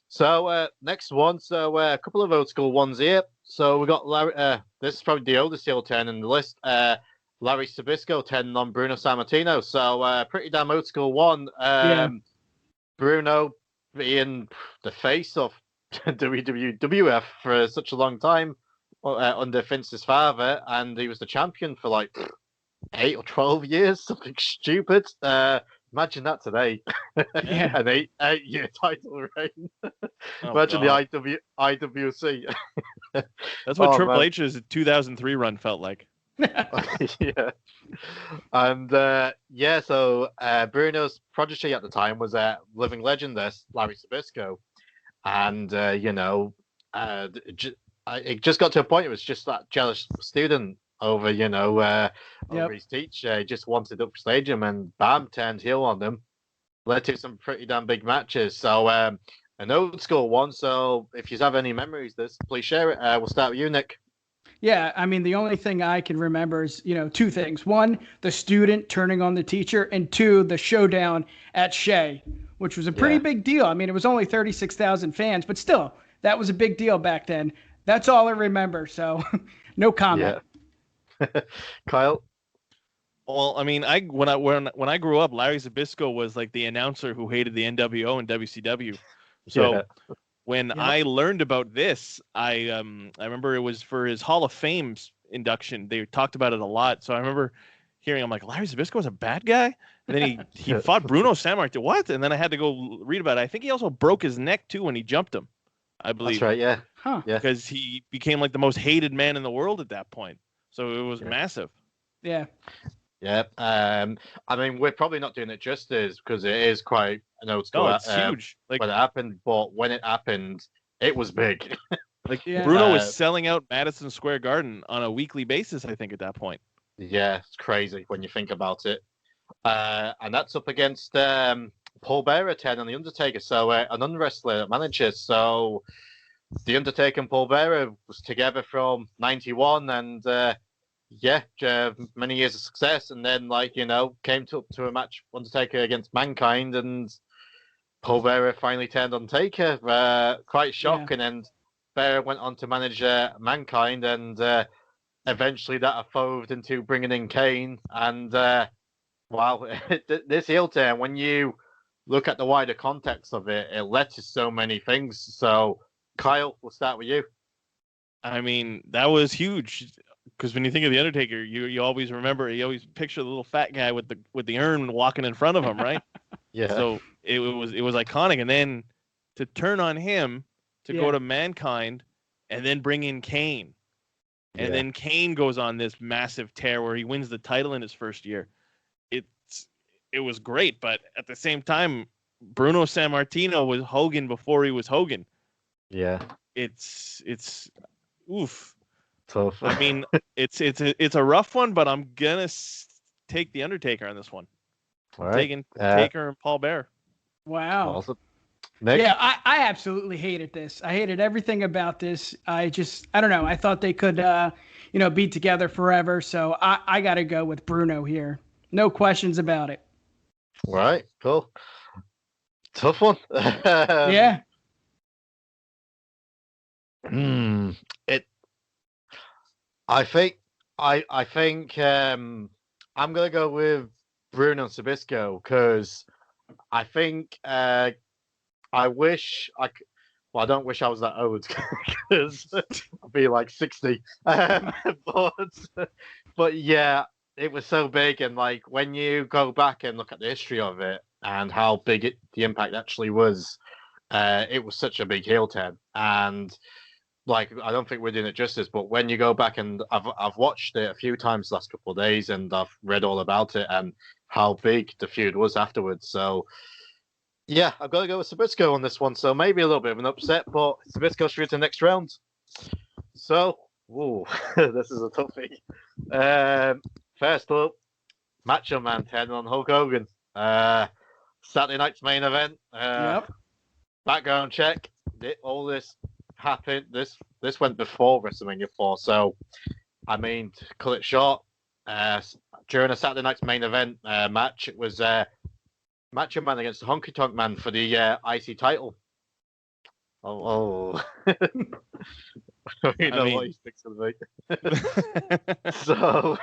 So next one. So a couple of old school ones here. So we got Larry. This is probably the oldest heel turn in the list. Larry Sabisco turning on Bruno Sammartino. So pretty damn old school one. Bruno being the face of WWF for such a long time under Vince's father, and he was the champion for like 8 or 12 years, something stupid. Imagine that today. An 8-year title reign. Imagine God. The IWC. That's what Triple H's 2003 run felt like. Yeah. And so Bruno's prodigy at the time was a living legend, Larry Sabisco. And it just got to a point it was just that jealous student over over his teacher. He just wanted up stage him, and bam, turned heel on them. Led to some pretty damn big matches. So an old school one. So if you have any memories of this, please share it. We'll start with you, Nick. Yeah, I mean, the only thing I can remember is, two things. One, the student turning on the teacher, and two, the showdown at Shea, which was a pretty big deal. I mean, it was only 36,000 fans, but still, that was a big deal back then. That's all I remember, so no comment. Yeah. Kyle? Well, I mean, when I grew up, Larry Zbyszko was like the announcer who hated the NWO and WCW. So when I learned about this, I remember it was for his Hall of Fame induction. They talked about it a lot. So I remember hearing, I'm like, Larry Zbyszko was a bad guy? And then he fought Bruno Sammartino. What? And then I had to go read about it. I think he also broke his neck too when he jumped him. I believe. That's right. Yeah. Huh. Yeah. Because he became like the most hated man in the world at that point. So it was Yeah. massive. Yeah. Yeah. I mean, we're probably not doing it justice because it is quite an old school. No, it's huge. Like when it happened, but when it happened, it was big. Yeah. Bruno was selling out Madison Square Garden on a weekly basis, I think, at that point. Yeah, it's crazy when you think about it. And that's up against Paul Bearer 10 and The Undertaker. So an unwrestler manager. So The Undertaker and Paul Bearer was together from 91 and many years of success. And then, came to a match, Undertaker against Mankind, and Paul Bearer finally turned on Taker. Quite shocking. Yeah. And Bearer went on to manage Mankind, and eventually that evolved into bringing in Kane. And wow, this heel turn, when you look at the wider context of it, it led to so many things. So, Kyle, we'll start with you. I mean, that was huge. Because when you think of the Undertaker, you always remember, you always picture the little fat guy with the urn walking in front of him, right? Yeah. So it was iconic, and then to turn on him to go to Mankind, and then bring in Kane, and then Kane goes on this massive tear where he wins the title in his first year. It was great, but at the same time, Bruno Sammartino was Hogan before he was Hogan. Yeah. It's oof. Tough. I mean, it's a rough one, but I'm gonna take the Undertaker on this one. All right. Taking Taker and Paul Bearer. Wow. Awesome. Nick? Yeah, I absolutely hated this. I hated everything about this. I don't know. I thought they could, be together forever. So I got to go with Bruno here. No questions about it. All right. Cool. Tough one. Yeah. I think I'm gonna go with Bruno Sabisco because I think I wish I could. Well, I don't wish I was that old because I'd be like 60. But yeah, it was so big, and like when you go back and look at the history of it and how big the impact actually was, it was such a big heel turn. And like, I don't think we're doing it justice, but when you go back, and I've watched it a few times the last couple of days, and I've read all about it and how big the feud was afterwards. So yeah, I've got to go with Sabisco on this one. So maybe a little bit of an upset, but Sabisco through to the next round. So, this is a toughie. First up, Macho Man 10 on Hulk Hogan. Saturday night's main event. Background check. All this happened. This went before WrestleMania 4. So, I mean, to cut it short, during a Saturday night's main event match, it was Macho Man against the Honky Tonk Man for the IC title. Oh. You know what he sticks with me. So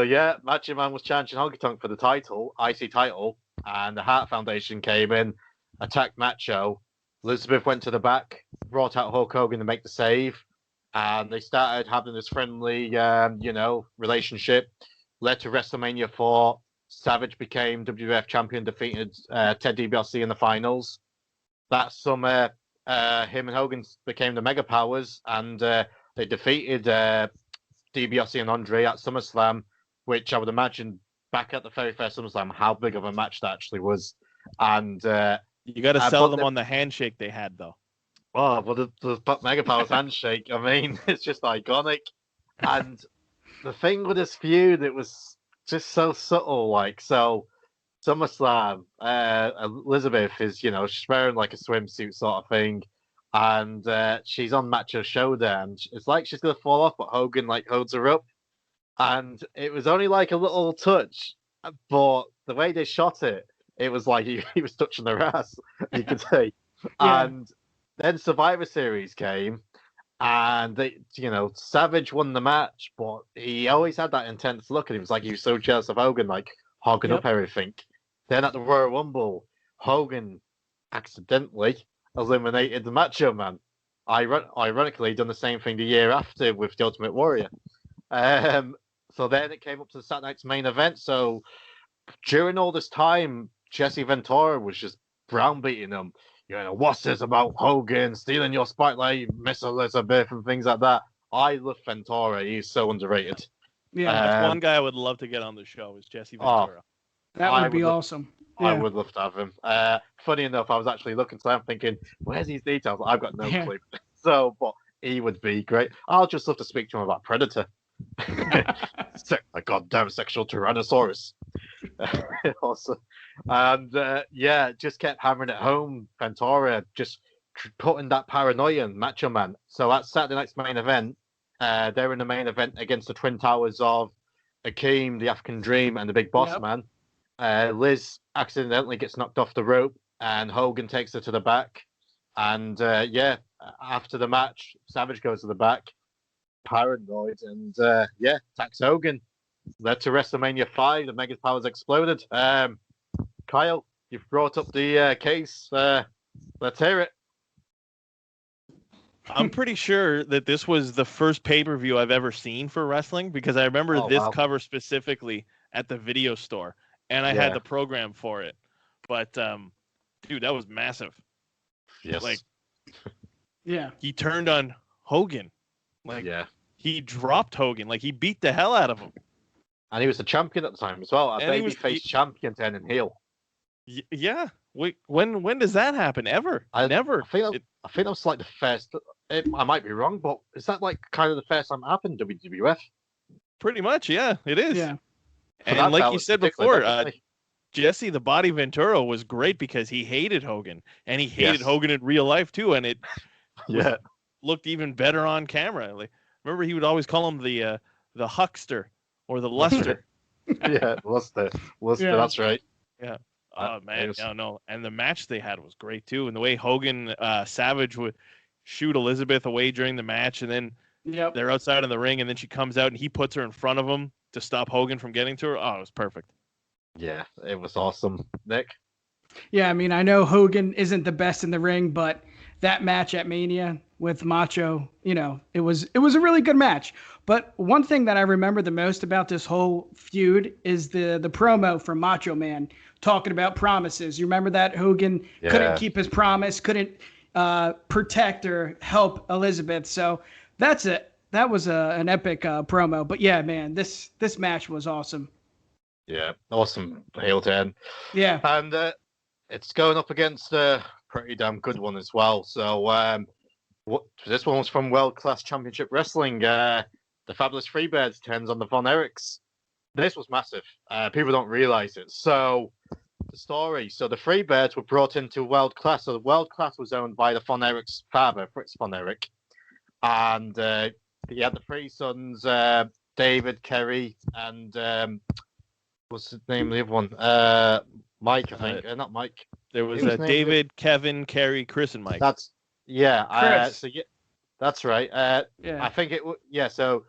yeah, Macho Man was challenging Honky Tonk for the title, IC title, and the Hart Foundation came in, attacked Macho. Elizabeth went to the back, brought out Hulk Hogan to make the save, and they started having this friendly, relationship. Led to WrestleMania 4. Savage became WWF champion, defeated Ted DiBiase in the finals. That summer, him and Hogan became the Mega Powers, and they defeated DiBiase and Andre at SummerSlam, which I would imagine back at the very first SummerSlam, how big of a match that actually was. And you got to sell them on the handshake they had, though. Oh, well, the Mega Powers handshake, I mean, it's just iconic. And the thing with this feud, it was just so subtle. Like, so SummerSlam, Elizabeth is, she's wearing like a swimsuit sort of thing, and she's on Macho's shoulder, and it's like she's gonna fall off, but Hogan like holds her up, and it was only like a little touch, but the way they shot it, it was like he was touching her ass, you could say. Yeah. And then Survivor Series came, and they, Savage won the match, but he always had that intense look, and he was like he was so jealous of Hogan, like hogging up everything. Then at the Royal Rumble, Hogan accidentally eliminated the Macho Man. Ironically, done the same thing the year after with the Ultimate Warrior. So then it came up to the Saturday night's main event. So during all this time, Jesse Ventura was just browbeating him. what's this about Hogan stealing your spotlight, Miss Elizabeth, and things like that. I love Ventura. He's so underrated. Yeah, That's one guy I would love to get on the show is Jesse Ventura. that would be awesome. I would love to have him. Funny enough, I was actually looking to him thinking, where's these details? I've got no clue. So, but he would be great. I'll just love to speak to him about Predator. A goddamn sexual Tyrannosaurus. Awesome. And just kept hammering it home. Ventura just putting that paranoia in Macho Man. So at Saturday night's main event, they're in the main event against the Twin Towers of Akeem, the African Dream, and the Big Boss Man. Liz accidentally gets knocked off the rope, and Hogan takes her to the back. And after the match, Savage goes to the back, paranoid, and attacks Hogan. Led to WrestleMania 5. The Mega Powers exploded. Kyle, you've brought up the case. Let's hear it. I'm pretty sure that this was the first pay-per-view I've ever seen for wrestling because I remember this cover specifically at the video store, and I had the program for it. But, dude, that was massive. Yes. Like, he turned on Hogan. Like, he dropped Hogan. Like, he beat the hell out of him. And he was the champion at the time as well. A babyface champion turning heel. Yeah. Wait, when does that happen? Ever? Never. I think that was like the first. I might be wrong, but is that like kind of the first time it happened in WWF? Pretty much, yeah. It is. Yeah. And like you said before, Jesse the Body Ventura was great because he hated Hogan, and he hated Hogan in real life too, and it looked even better on camera. Like, remember, he would always call him the huckster or the luster. Luster. That's right. Yeah. Oh man, no. And the match they had was great too, and the way Hogan Savage would shoot Elizabeth away during the match, and then they're outside in the ring, and then she comes out and he puts her in front of him to stop Hogan from getting to her. Oh, it was perfect. Yeah, it was awesome. Nick? Yeah, I mean, I know Hogan isn't the best in the ring, but that match at Mania with Macho, it was a really good match. But one thing that I remember the most about this whole feud is the promo from Macho Man talking about promises. You remember that Hogan couldn't keep his promise, couldn't protect or help Elizabeth. So that was an epic promo. But yeah, man, this match was awesome. Yeah, awesome heel turn. Yeah, and it's going up against a pretty damn good one as well. So this one was from World Class Championship Wrestling. The Fabulous Freebirds turns on the Von Erichs. This was massive. People don't realize it. So the story. So the Freebirds were brought into World Class. So the World Class was owned by the Von Erichs' father, Fritz Von Erich, and he had the three sons, David, Kerry, and what's the name of the other one? Mike, I think. Not Mike. There was David, Kevin, Kerry, Chris, and Mike. That's that's right. I think it. So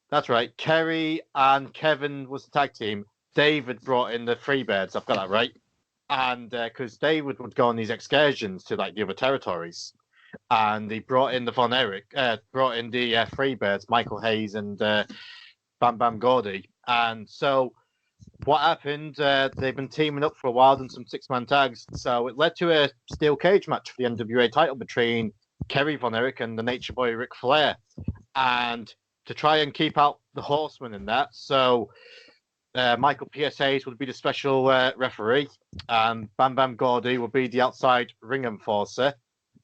that's right. Kerry and Kevin was the tag team. David brought in the Freebirds. I've got that right. And because David would go on these excursions to like the other territories, and he brought in the Von Erich, brought in the Freebirds, Michael Hayes and Bam Bam Gordy. And so what happened? They've been teaming up for a while in some six-man tags. So it led to a steel cage match for the NWA title between Kerry Von Erich and the Nature Boy Ric Flair, and to try and keep out the Horsemen in that. So Michael P.S. Hayes would be the special referee, and Bam Bam Gordy would be the outside ring enforcer.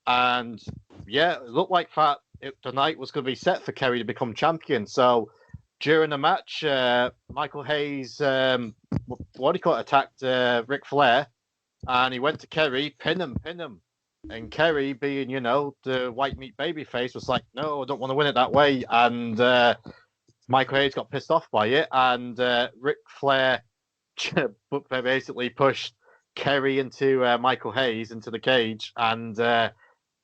And it looked like that the night was going to be set for Kerry to become champion. So during the match, Michael Hayes, attacked Ric Flair, and he went to Kerry, pin him. And Kerry, being, the white meat babyface, was like, no, I don't want to win it that way. And Michael Hayes got pissed off by it, and Ric Flair basically pushed Kerry into Michael Hayes into the cage, and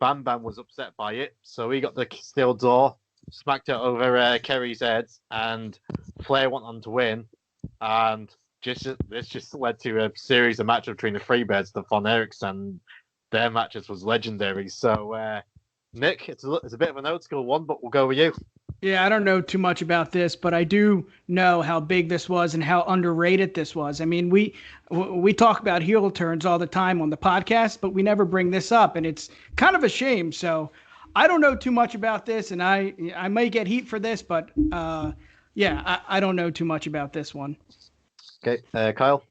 Bam Bam was upset by it, so he got the steel door, smacked it over Kerry's head, and Flair went on to win. And this just led to a series of matches between the Freebirds, the Von Erichs, and their matches was legendary. So, Nick, it's a bit of an old school one, but we'll go with you. Yeah, I don't know too much about this, but I do know how big this was and how underrated this was. I mean, we talk about heel turns all the time on the podcast, but we never bring this up, and it's kind of a shame. So I don't know too much about this, and I might get heat for this, but yeah, I don't know too much about this one. Okay, Kyle.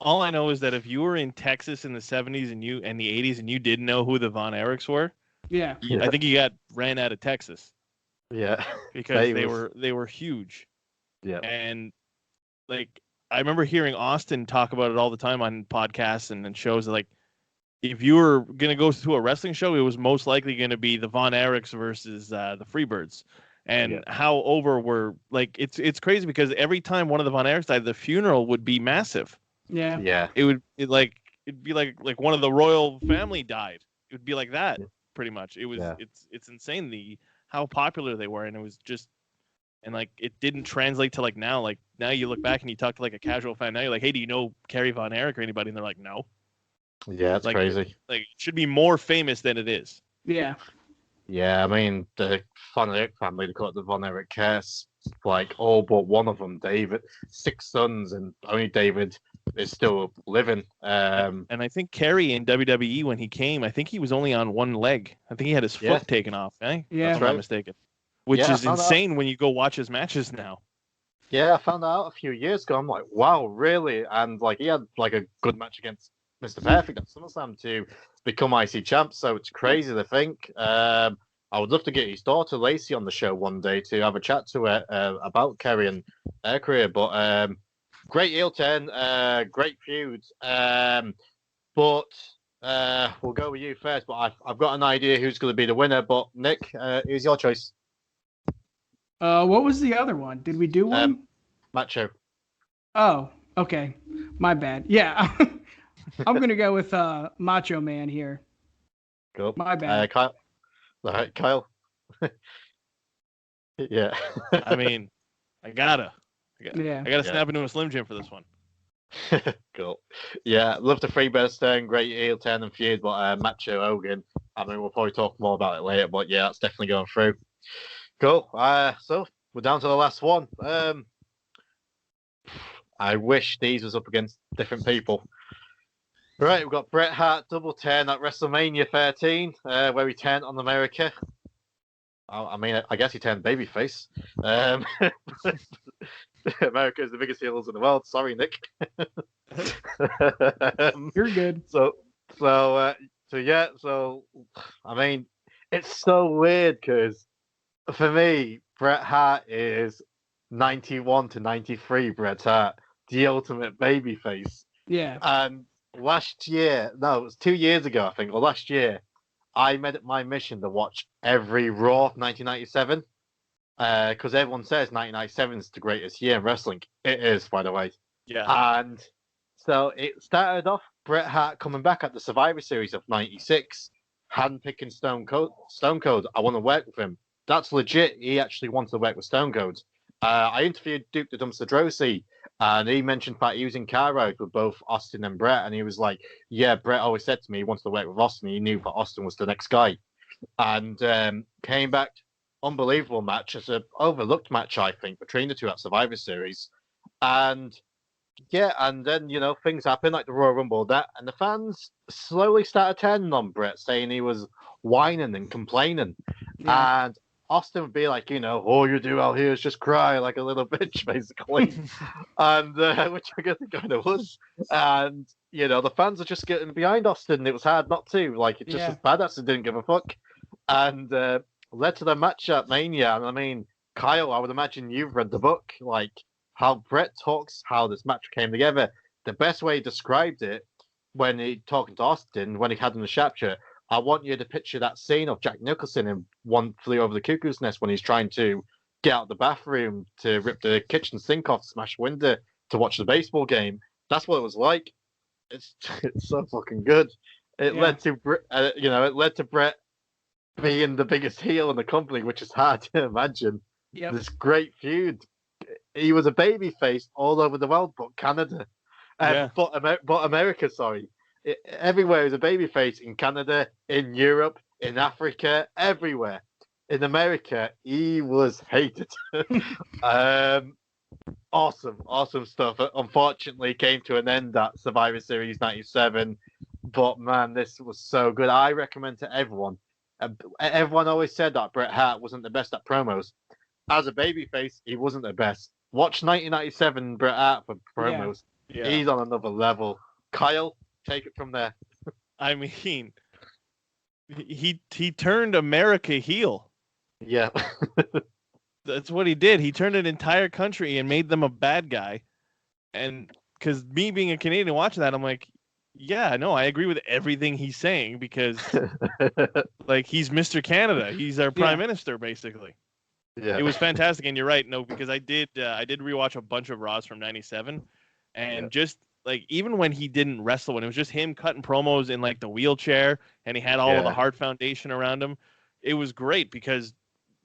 All I know is that if you were in Texas in the 70s and the 80s and you didn't know who the Von Erichs were, Yeah. I think you got ran out of Texas. Yeah, because they were huge. Yeah, and like I remember hearing Austin talk about it all the time on podcasts and shows that, like, if you were gonna go to a wrestling show, it was most likely gonna be the Von Erichs versus the Freebirds, and how over were like it's crazy because every time one of the Von Erichs died, the funeral would be massive. Yeah, it'd be like one of the royal family died. It would be like that pretty much. It was it's insane how popular they were, and it was just, and like it didn't translate to like now you look back and you talk to like a casual fan now, you're like, hey, do you know Kerry Von Erich or anybody? And they're like, no. Yeah, it's like, crazy. Like, it should be more famous than it is. Yeah. Yeah, I mean, the Von Erich family, they call it the Von Erich curse. Like, all but one of them, David, 6 sons, and only David is still living. And I think Kerry in WWE, when he came, I think he was only on one leg. I think he had his foot taken off. Eh? Yeah, if I'm not mistaken. Which is insane when you go watch his matches now. Yeah, I found out a few years ago. I'm like, wow, really? And like, he had like a good match against Mr. Perfect at SummerSlam to become IC champ. So it's crazy to think. I would love to get his daughter Lacey on the show one day to have a chat to her about Kerry and her career. But great heel turn, great feud. But we'll go with you first. But I've got an idea who's going to be the winner. But Nick, who's your choice? What was the other one? Did we do one? Macho. Oh, okay. My bad. Yeah. I'm going to go with Macho Man here. Cool. My bad. Kyle. All right, Kyle. Yeah. I mean, I gotta snap into a Slim Jim for this one. Cool. Yeah, love the Freebirds turn, great heel turn and feud, but Macho Hogan. I mean, we'll probably talk more about it later, but yeah, that's definitely going through. Cool. So we're down to the last one. I wish these was up against different people. Right, we've got Bret Hart double turn at WrestleMania 13, where he turned on America. I mean, I guess he turned babyface. America is the biggest heels in the world. Sorry, Nick. You're good. So I mean, it's so weird because for me, Bret Hart is 91 to 93. Bret Hart, the ultimate babyface. Yeah. And last year, no, it was 2 years ago, I think, or last year, I made it my mission to watch every Raw 1997. Because everyone says 1997 is the greatest year in wrestling. It is, by the way. Yeah. And so it started off Bret Hart coming back at the Survivor Series of 96, handpicking Stone Cold. Stone Cold, I want to work with him. That's legit. He actually wanted to work with Stone Cold. I interviewed Duke the Dumpster Drosy, and he mentioned that he was in car rides with both Austin and Bret, and he was like, yeah, Bret always said to me he wanted to work with Austin. He knew that Austin was the next guy. And came back. Unbelievable match. It's an overlooked match, I think, between the two at Survivor Series. And yeah, and then, things happen like the Royal Rumble, and the fans slowly started turning on Bret, saying he was whining and complaining. Yeah. And Austin would be like, all you do out here is just cry like a little bitch, basically. And which I guess it kind of was. And, the fans are just getting behind Austin. It was hard not to. Like, it just was badass and didn't give a fuck. And led to the match at Mania. And I mean, Kyle, I would imagine you've read the book, like how Bret talks how this match came together. The best way he described it when he talking to Austin, when he had him in the chapter, I want you to picture that scene of Jack Nicholson in One Flew Over the Cuckoo's Nest when he's trying to get out of the bathroom to rip the kitchen sink off, smash the window to watch the baseball game. That's what it was like. It's so fucking good. It led to Bret being the biggest heel in the company, which is hard to imagine. Yep. This great feud. He was a babyface all over the world, but Canada, but America. Sorry, everywhere he was a babyface in Canada, in Europe, in Africa, everywhere. in America, he was hated. Awesome stuff. Unfortunately, came to an end at Survivor Series 97. But man, this was so good. I recommend to everyone. Everyone always said that Bret Hart wasn't the best at promos. As a babyface, he wasn't the best. Watch 1997 Bret Hart for promos. Yeah. He's on another level. Kyle, take it from there. I mean, he turned America heel. Yeah. That's what he did. He turned an entire country and made them a bad guy. And because me being a Canadian watching that, I'm like, yeah, no, I agree with everything he's saying because like he's Mr. Canada. He's our prime minister, basically. Yeah. It was fantastic. And you're right. No, because I did rewatch a bunch of Raws from 97 and just like, even when he didn't wrestle, when it was just him cutting promos in like the wheelchair and he had all of the Hart Foundation around him, it was great because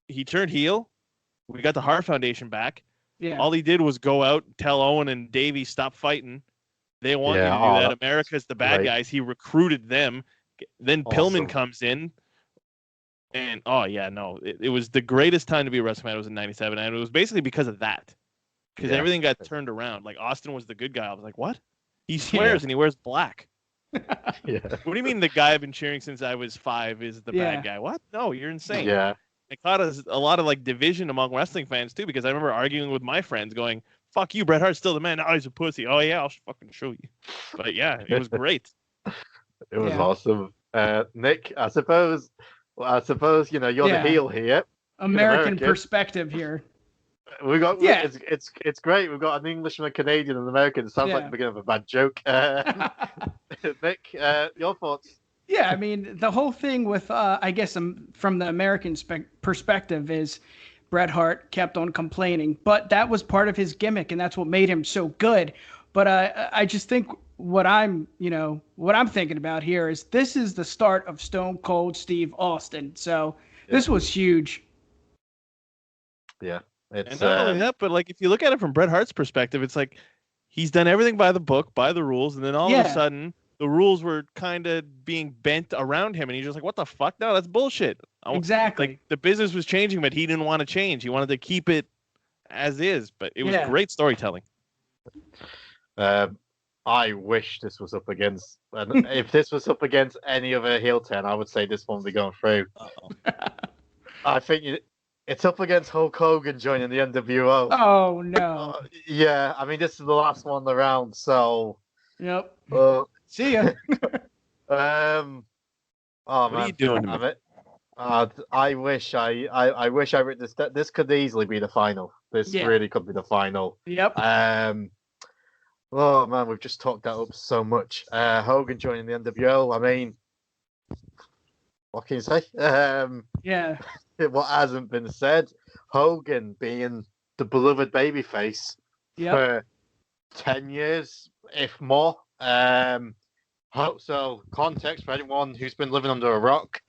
he turned heel. We got the Hart Foundation back. Yeah. All he did was go out, tell Owen and Davey stop fighting. They want you to do that. America's the bad guys. He recruited them. Then Pillman comes in. And, it was the greatest time to be a wrestling fan was in 97. And it was basically because of that. Because everything got turned around. Like, Austin was the good guy. I was like, what? He swears and he wears black. What do you mean the guy I've been cheering since I was 5 is the bad guy? What? No, you're insane. Yeah. It caught us a lot of like division among wrestling fans too, because I remember arguing with my friends going, fuck you, Bret Hart's still the man. Oh, he's a pussy. Oh yeah, I'll fucking show you. But yeah, it was great. It was awesome. Nick, I suppose, you're the heel here. American perspective here. We got it's great. We've got an Englishman, a Canadian, and an American. It sounds like the beginning of a bad joke. Nick, your thoughts? Yeah, I mean, the whole thing with, I guess, from the American perspective is Bret Hart kept on complaining, but that was part of his gimmick, and that's what made him so good. But I just think what I'm thinking about here is this is the start of Stone Cold Steve Austin. So this was huge. Yeah. And not only that, but like if you look at it from Bret Hart's perspective, it's like he's done everything by the book, by the rules, and then all of a sudden the rules were kind of being bent around him, and he's just like, what the fuck? No, that's bullshit. Exactly. Like, the business was changing, but he didn't want to change. He wanted to keep it as is, but it was great storytelling. I wish this was up against, and if this was up against any other heel turn, I would say this one would be going through. I think it's up against Hulk Hogan joining the NWO. Oh, no. Yeah, I mean, this is the last one around, so... Yep. See ya. What are you doing to me? I wish I read this. This could easily be the final. This really could be the final. Yep. Oh man, we've just talked that up so much. Hogan joining the NWO. I mean, what can you say? What hasn't been said. Hogan being the beloved babyface for 10 years, if more. So context for anyone who's been living under a rock,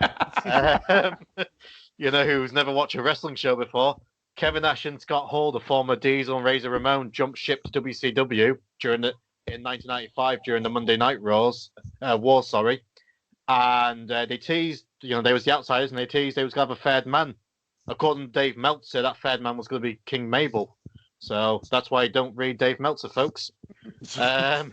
who's never watched a wrestling show before. Kevin Nash and Scott Hall, the former Diesel and Razor Ramon, jumped ship to WCW in 1995 during the Monday Night War. And they teased, they was the outsiders, and they teased they was going to have a third man. According to Dave Meltzer, that third man was going to be King Mabel. So that's why you don't read Dave Meltzer, folks. So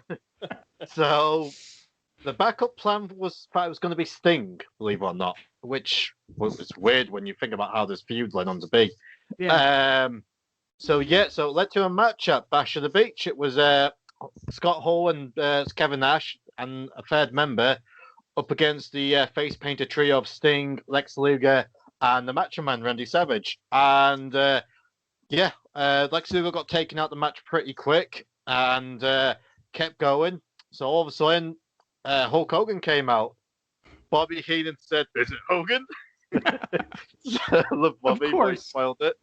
the backup plan was going to be Sting, believe it or not, which was weird when you think about how this feud went on to be. Yeah. So it led to a match at Bash of the Beach. It was Scott Hall and Kevin Nash and a third member up against the face painted trio of Sting, Lex Luger, and the Macho Man Randy Savage. And Lex Luger got taken out the match pretty quick and kept going. So all of a sudden, Hulk Hogan came out. Bobby Heenan said, "Is it Hogan?" I love Bobby, but he spoiled it.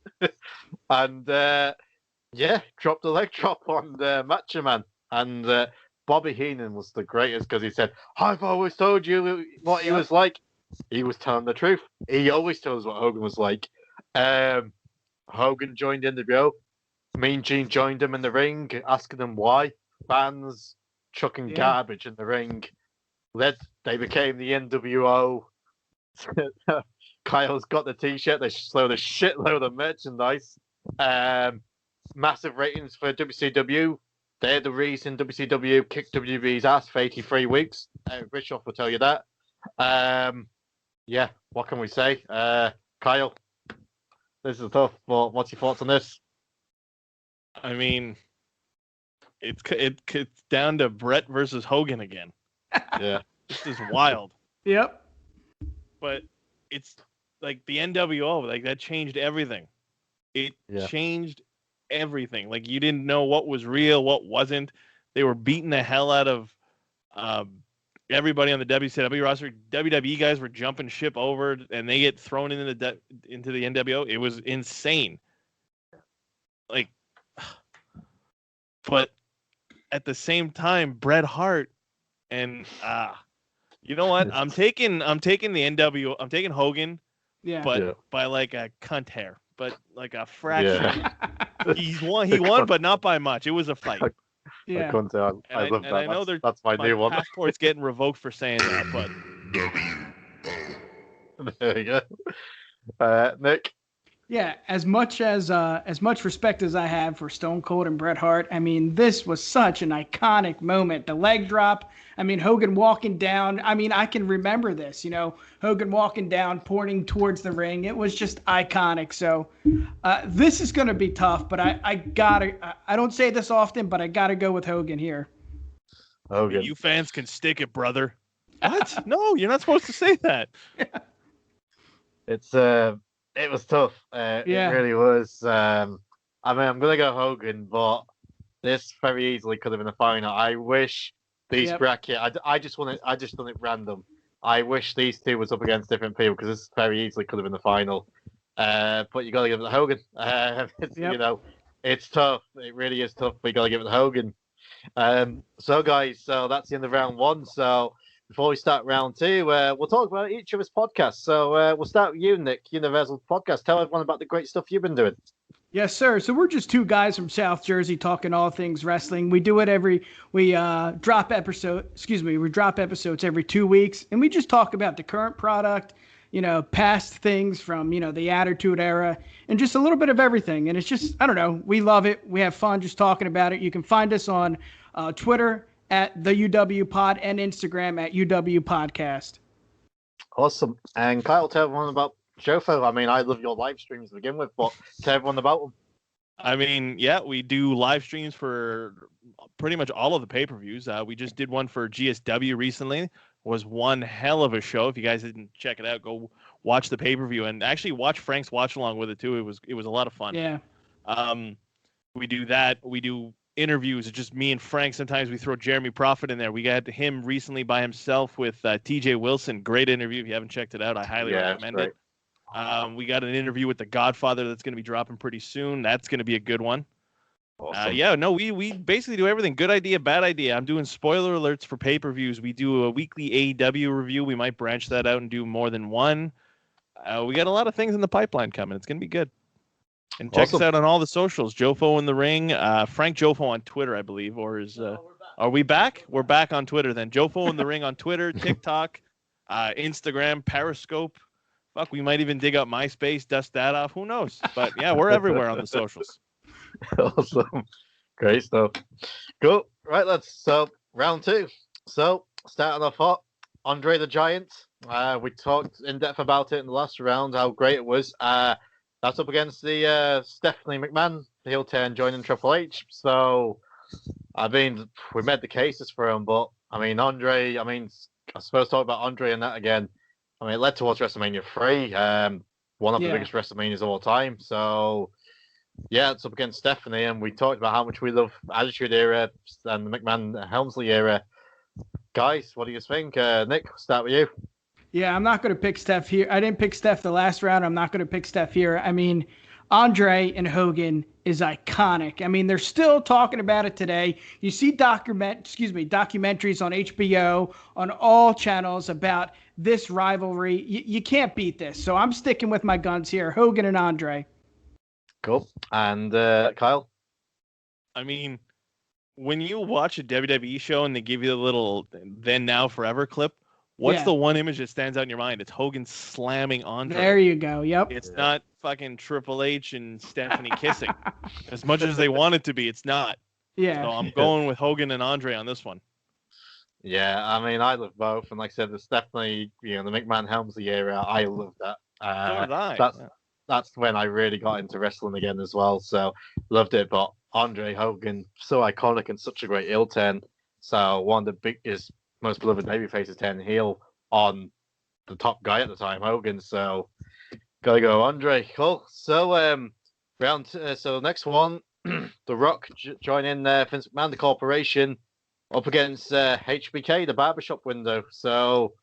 And dropped the leg drop on the Macho Man. And Bobby Heenan was the greatest because he said, "I've always told you what he was like." He was telling the truth. He always tells what Hogan was like. Hogan joined the NWO. Mean Gene joined him in the ring, asking him why. Fans chucking garbage in the ring. They became the NWO. Kyle's got the T-shirt. They sold a shitload of merchandise. Massive ratings for WCW. They're the reason WCW kicked WWE's ass for 83 weeks. Bischoff will tell you that. Yeah, what can we say? Kyle, this is tough, but what's your thoughts on this? I mean, it's down to Bret versus Hogan again. Yeah. This is wild. Yep. But it's like the NWO, like that changed everything. It changed everything. Like you didn't know what was real, what wasn't. They were beating the hell out of everybody on the WCW roster. WWE guys were jumping ship over, and they get thrown into the NWO. It was insane. Like, but at the same time, Bret Hart and you know what? I'm taking the NWO. I'm taking Hogan. Yeah. But by like a cunt hair, but like a fraction. Yeah. He won, but not by much. It was a fight. Yeah. I love that. I know that's my new one. Passport's getting revoked for saying that, but there you go. Nick. Yeah, as much respect as I have for Stone Cold and Bret Hart, I mean, this was such an iconic moment. The leg drop, I mean, Hogan walking down. I mean, I can remember this, Hogan walking down, pointing towards the ring. It was just iconic. So this is going to be tough, but I don't say this often, but I got to go with Hogan here. Hogan. You fans can stick it, brother. What? No, you're not supposed to say that. It was tough. It really was. I mean, I'm gonna go Hogan, but this very easily could have been a final. I wish these bracket. I just done it random. I wish these two was up against different people because this very easily could have been the final. But you gotta give it to Hogan. It's tough. It really is tough. But you gotta give it to Hogan. So guys, that's the end of round one. So before we start round two, we'll talk about each of us podcasts. So we'll start with you, Nick, Universal Podcast. Tell everyone about the great stuff you've been doing. Yes, sir. So we're just two guys from South Jersey talking all things wrestling. We do it we drop episodes every 2 weeks, and we just talk about the current product, past things from, the Attitude Era, and just a little bit of everything. And it's just, I don't know, we love it. We have fun just talking about it. You can find us on Twitter at the UW Pod and Instagram at UW Podcast. Awesome. And Kyle, tell everyone about Jofo. I mean, I love your live streams to begin with, but tell everyone about them. I mean, we do live streams for pretty much all of the pay-per-views. We just did one for GSW recently. It was one hell of a show. If you guys didn't check it out, go watch the pay-per-view and actually watch Frank's watch along with it too. It was a lot of fun. Yeah. We do that. We do interviews. It's just me and Frank. Sometimes we throw Jeremy Prophet in there. We got him recently by himself with TJ Wilson. Great interview. If you haven't checked it out, I highly recommend it. We got an interview with the Godfather that's going to be dropping pretty soon. That's going to be a good one. Awesome. We basically do everything. Good idea, bad idea. I'm doing spoiler alerts for pay-per-views. We do a weekly AEW review. We might branch that out and do more than one. We got a lot of things in the pipeline coming. It's going to be good. And check us out on all the socials. Jofo in the Ring. Frank Jofo on Twitter, I believe. Or is are we back? We're back on Twitter then. Jofo in the Ring on Twitter, TikTok, Instagram, Periscope. Fuck, we might even dig up MySpace, dust that off. Who knows? But yeah, we're everywhere on the socials. Awesome. Great stuff. Cool. Right, so round two. So starting off hot, Andre the Giant. We talked in depth about it in the last round, how great it was. That's up against the Stephanie McMahon heel turn joining Triple H. So, I mean, we made the cases for him, but I mean, Andre. I mean, I suppose talk about Andre and that again. I mean, it led towards WrestleMania 3, one of the biggest WrestleManias of all time. So, yeah, it's up against Stephanie, and we talked about how much we love Attitude Era and the McMahon Helmsley Era. Guys, what do you think? Nick, start with you. Yeah, I'm not going to pick Steph here. I didn't pick Steph the last round. I'm not going to pick Steph here. I mean, Andre and Hogan is iconic. I mean, they're still talking about it today. You see documentaries on HBO, on all channels about this rivalry. You can't beat this. So I'm sticking with my guns here, Hogan and Andre. Cool. And Kyle? I mean, when you watch a WWE show and they give you the little Then Now Forever clip, What's the one image that stands out in your mind? It's Hogan slamming Andre. There you go. Yep. It's not fucking Triple H and Stephanie kissing. As much as they want it to be, it's not. Yeah. So I'm going with Hogan and Andre on this one. Yeah, I mean, I love both, and like I said, there's definitely the McMahon Helmsley era. I love that. So did I. That's when I really got into wrestling again as well. So loved it. But Andre Hogan, so iconic and such a great heel turn. So one of the biggest, most beloved babyfaces turn heel on the top guy at the time, Hogan. So gotta go Andre. Cool. So so next one, The Rock joining Vince McMahon, the corporation, up against HBK, the barbershop window. So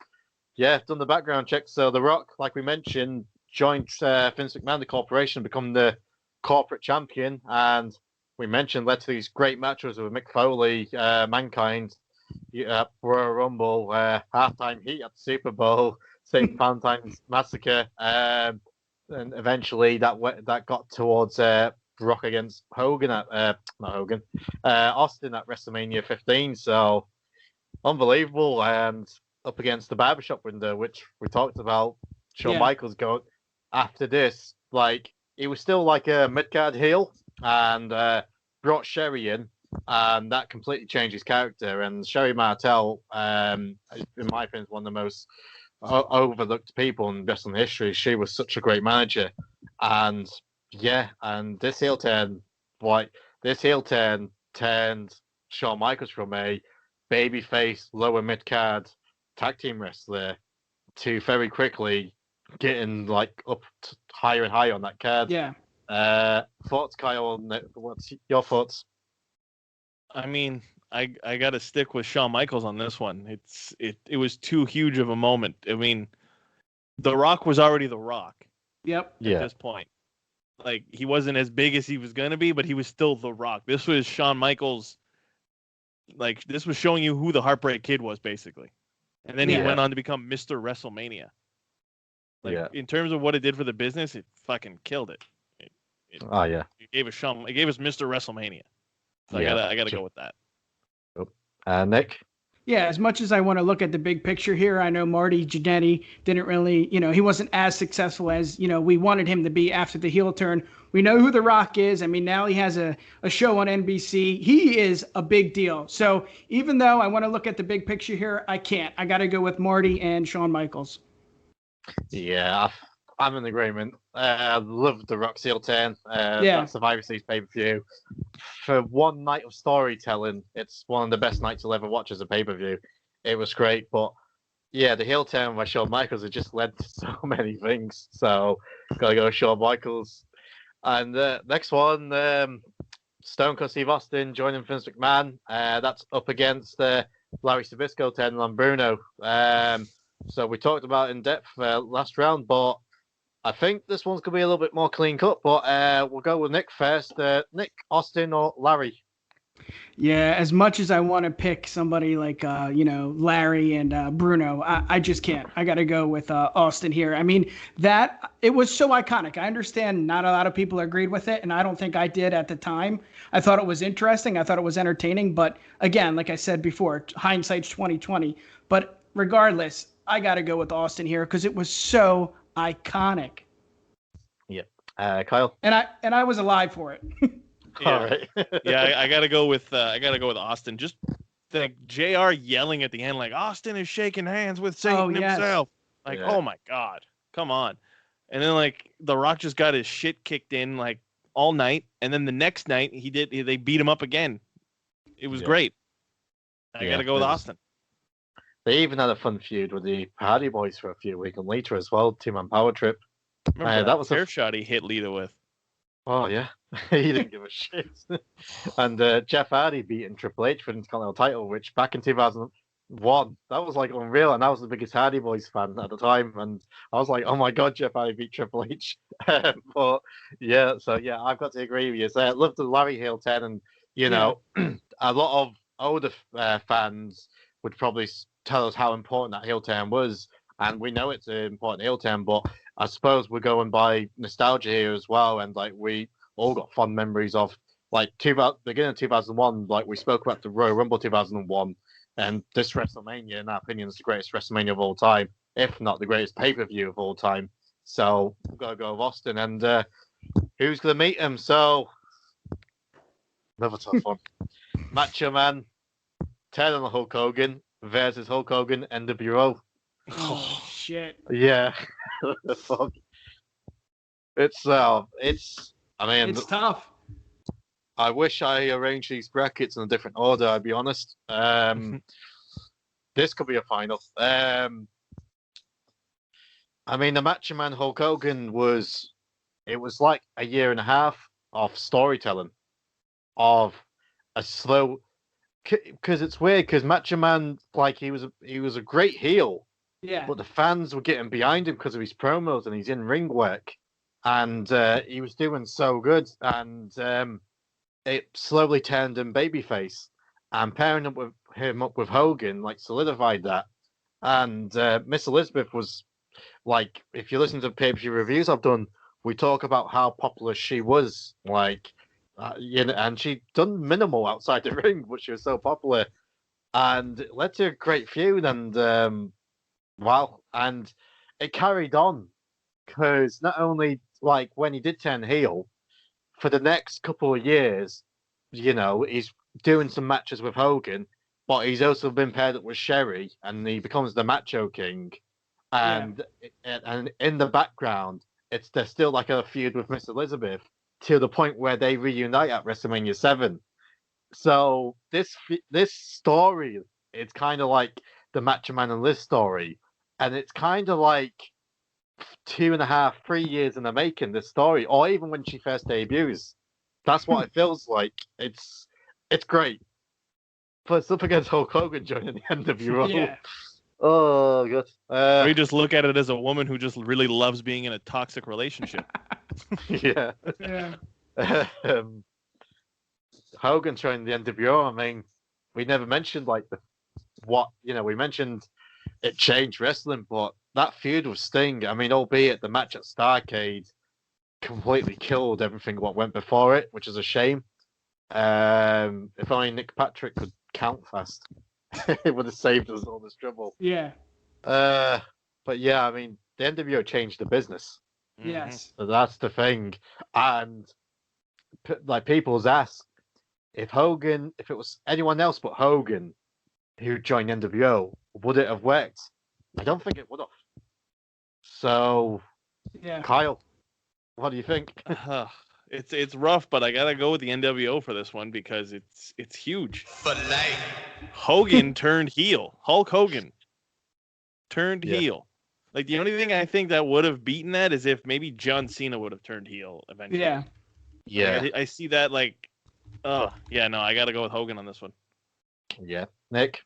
yeah, done the background check. So The Rock, like we mentioned, joined Vince McMahon, the corporation, become the corporate champion, and we mentioned led to these great matches with Mick Foley, Mankind, Royal Rumble, halftime heat at the Super Bowl, St. Valentine's Massacre, and eventually that got towards Rock against Hogan at Austin at WrestleMania 15. So unbelievable, and up against the barbershop window, which we talked about. Shawn Michaels going after this, like he was still like a mid-card heel, and brought Sherry in, and that completely changed his character. And Sherry Martel, in my opinion, is one of the most overlooked people in wrestling history. She was such a great manager, and this heel turn, turned Shawn Michaels from a babyface, lower mid-card tag team wrestler to very quickly getting like up higher and higher on that card. Yeah. Thoughts, Kyle? What's your thoughts? I mean, I got to stick with Shawn Michaels on this one. It was too huge of a moment. I mean, The Rock was already The Rock. Yep. At this point, like he wasn't as big as he was gonna be, but he was still The Rock. This was Shawn Michaels. Like this was showing you who the Heartbreak Kid was, basically, and then he went on to become Mr. WrestleMania. Like in terms of what it did for the business, it fucking killed it. It gave us Mr. WrestleMania. So I gotta go with that. Nick? Yeah, as much as I want to look at the big picture here, I know Marty Jannetty didn't really, he wasn't as successful as, we wanted him to be after the heel turn. We know who The Rock is. I mean, now he has a show on NBC. He is a big deal. So even though I want to look at the big picture here, I can't. I got to go with Marty and Shawn Michaels. Yeah, I'm in agreement. I love The Rock's heel turn. That Survivor Series pay-per-view. For one night of storytelling, it's one of the best nights you'll ever watch as a pay-per-view. It was great, but yeah, the heel turn by Shawn Michaels has just led to so many things. So, gotta go Shawn Michaels. And next one, Stone Cold Steve Austin joining Vince McMahon. That's up against Larry Zbyszko turning on Bruno. So we talked about in depth last round, but I think this one's going to be a little bit more clean cut. But we'll go with Nick first. Nick, Austin, or Larry? Yeah, as much as I want to pick somebody like, Larry and Bruno, I just can't. I got to go with Austin here. I mean, it was so iconic. I understand not a lot of people agreed with it, and I don't think I did at the time. I thought it was interesting. I thought it was entertaining. But again, like I said before, hindsight's 20/20. But regardless, I got to go with Austin here because it was so iconic. Yeah. Kyle? And I was alive for it. Yeah. All right. Yeah, I gotta go with Austin. Just the JR yelling at the end, like Austin is shaking hands with Satan himself. Like, oh my God, come on. And then like The Rock just got his shit kicked in like all night, and then the next night they beat him up again. It was great. I gotta go with Austin. They even had a fun feud with the Hardy Boys for a few weeks later as well. 2-man power trip. Remember that was a shot he hit Lita with. Oh yeah, he didn't give a shit. And Jeff Hardy beating Triple H for the Intercontinental title, which back in 2001, that was like unreal. And I was the biggest Hardy Boys fan at the time, and I was like, oh my God, Jeff Hardy beat Triple H. But yeah, so yeah, I've got to agree with you. So I love the Larry heel turn, and a lot of older fans would probably tell us how important that heel turn was, and we know it's an important heel turn, but I suppose we're going by nostalgia here as well, and like we all got fond memories of like beginning of 2001. Like we spoke about the Royal Rumble 2001, And this WrestleMania, in our opinion, is the greatest WrestleMania of all time, if not the greatest pay-per-view of all time. So we've got to go with Austin. And who's going to meet him? So another tough one. Macho Man, Ted and Hulk Hogan versus Hulk Hogan, NWO. Oh shit. Yeah. Fuck. It's I mean, It's tough. I wish I arranged these brackets in a different order, I'll be honest. This could be a final. I mean, the Macho Man Hulk Hogan was like a year and a half of storytelling, of a slow, because it's weird, because Macho Man, like, he was a great heel, Yeah. but the fans were getting behind him because of his promos and his in-ring work, and he was doing so good, and it slowly turned him babyface, and pairing up with Hogan like solidified that. And Miss Elizabeth was like, if you listen to pay-per-view reviews I've done, we talk about how popular she was, like, and she'd done minimal outside the ring, but she was so popular, and it led to a great feud, and wow, and it carried on, because not only, like, when he did turn heel, for the next couple of years, he's doing some matches with Hogan, but he's also been paired up with Sherry, and he becomes the Macho King. And in the background, there's still like a feud with Miss Elizabeth, to the point where they reunite at WrestleMania 7. So this story, it's kind of like the Macho Man and Liz story, and it's kind of like 2.5, 3 years in the making, this story, or even when she first debuts. That's what it feels like. It's great. But it's up against Hulk Hogan joining the NWO. Yeah. Oh god. Or you just look at it as a woman who just really loves being in a toxic relationship. Yeah. Yeah. Hogan joining the NWO. I mean, we never mentioned like we mentioned it changed wrestling, but that feud with Sting, I mean, albeit the match at Starrcade completely killed everything what went before it, which is a shame. If only Nick Patrick could count fast, it would have saved us all this trouble. Yeah. But yeah, I mean, the NWO changed the business. Yes. So that's the thing. And like, people's ask, if it was anyone else but Hogan who joined NWO, would it have worked? I don't think it would have. So, Yeah. Kyle, what do you think? It's rough, but I gotta go with the NWO for this one because it's huge. For life. Hogan turned heel. Hulk Hogan turned Yeah. heel. Like, the only thing I think that would have beaten that is if maybe John Cena would have turned heel eventually. Yeah. Yeah. Like, I see that, like, I gotta go with Hogan on this one. Yeah. Nick?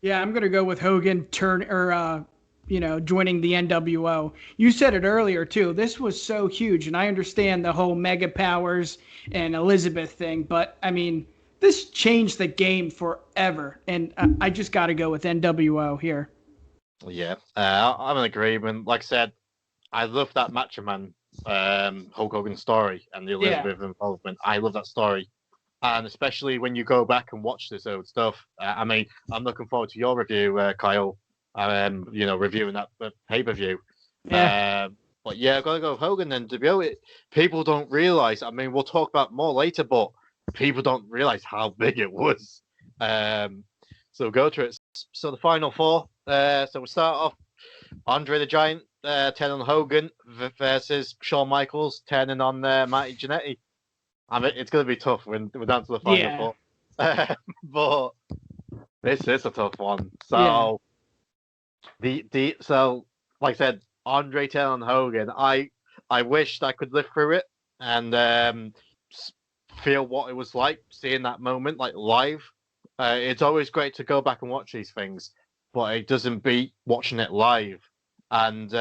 Yeah, I'm gonna go with Hogan joining the NWO. You said it earlier too. This was so huge, and I understand the whole Mega Powers and Elizabeth thing, but I mean, this changed the game forever, and I just got to go with NWO here. Yeah. I'm in agreement. Like I said, I love that Macho Man Hulk Hogan story and the Elizabeth involvement. I love that story. And especially when you go back and watch this old stuff. I mean, I'm looking forward to your review, Kyle. Reviewing that pay-per-view. Yeah. But yeah, I've got to go with Hogan and NWO. People don't realize. I mean, we'll talk about more later, but people don't realize how big it was. So we'll go to it. So the final four. So we'll start off. Andre the Giant, turning on Hogan versus Shawn Michaels, turning on Marty Jannetty. I mean, it's going to be tough when we're down to the final four. But this is a tough one. So so like I said, Andre telling Hogan, I wished I could live through it and feel what it was like seeing that moment like live. It's always great to go back and watch these things, but it doesn't beat watching it live. And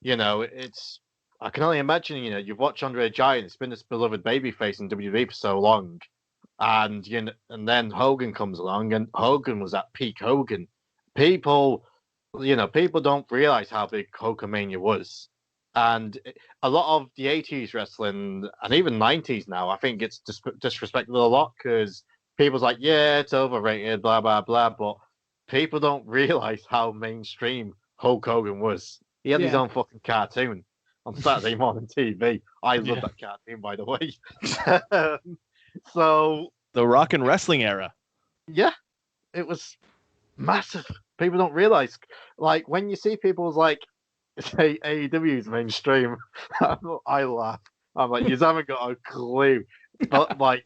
it's, I can only imagine, you've watched Andre the Giant, it's been this beloved babyface in WWE for so long, and and then Hogan comes along, and Hogan was at peak Hogan. People don't realize how big Hulkamania was. And a lot of the 80s wrestling, and even 90s now, I think it's disrespected a lot, because people's like, yeah, it's overrated, blah blah blah, but people don't realize how mainstream Hulk Hogan was. He had his own fucking cartoon on Saturday morning TV. I love that cartoon, by the way. So the rock and wrestling era. Yeah, it was massive. People don't realize, like, when you see people's like say AEW's mainstream, I laugh. I'm like, you haven't got a clue. But like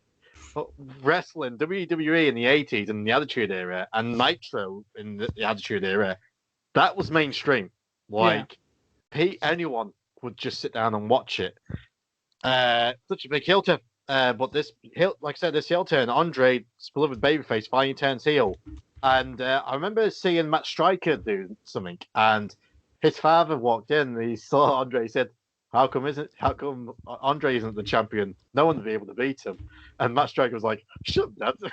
wrestling, WWE in the 80s and the Attitude Era, and Nitro in the Attitude Era, that was mainstream. Like, anyone would just sit down and watch it. Such a big heel turn. But this heel, like I said, this heel turn, Andre's beloved babyface finally turns heel. And I remember seeing Matt Striker do something, and his father walked in and he saw Andre. He said, how come Andre isn't the champion? No one would be able to beat him. And Matt Striker was like, shut up, Dad.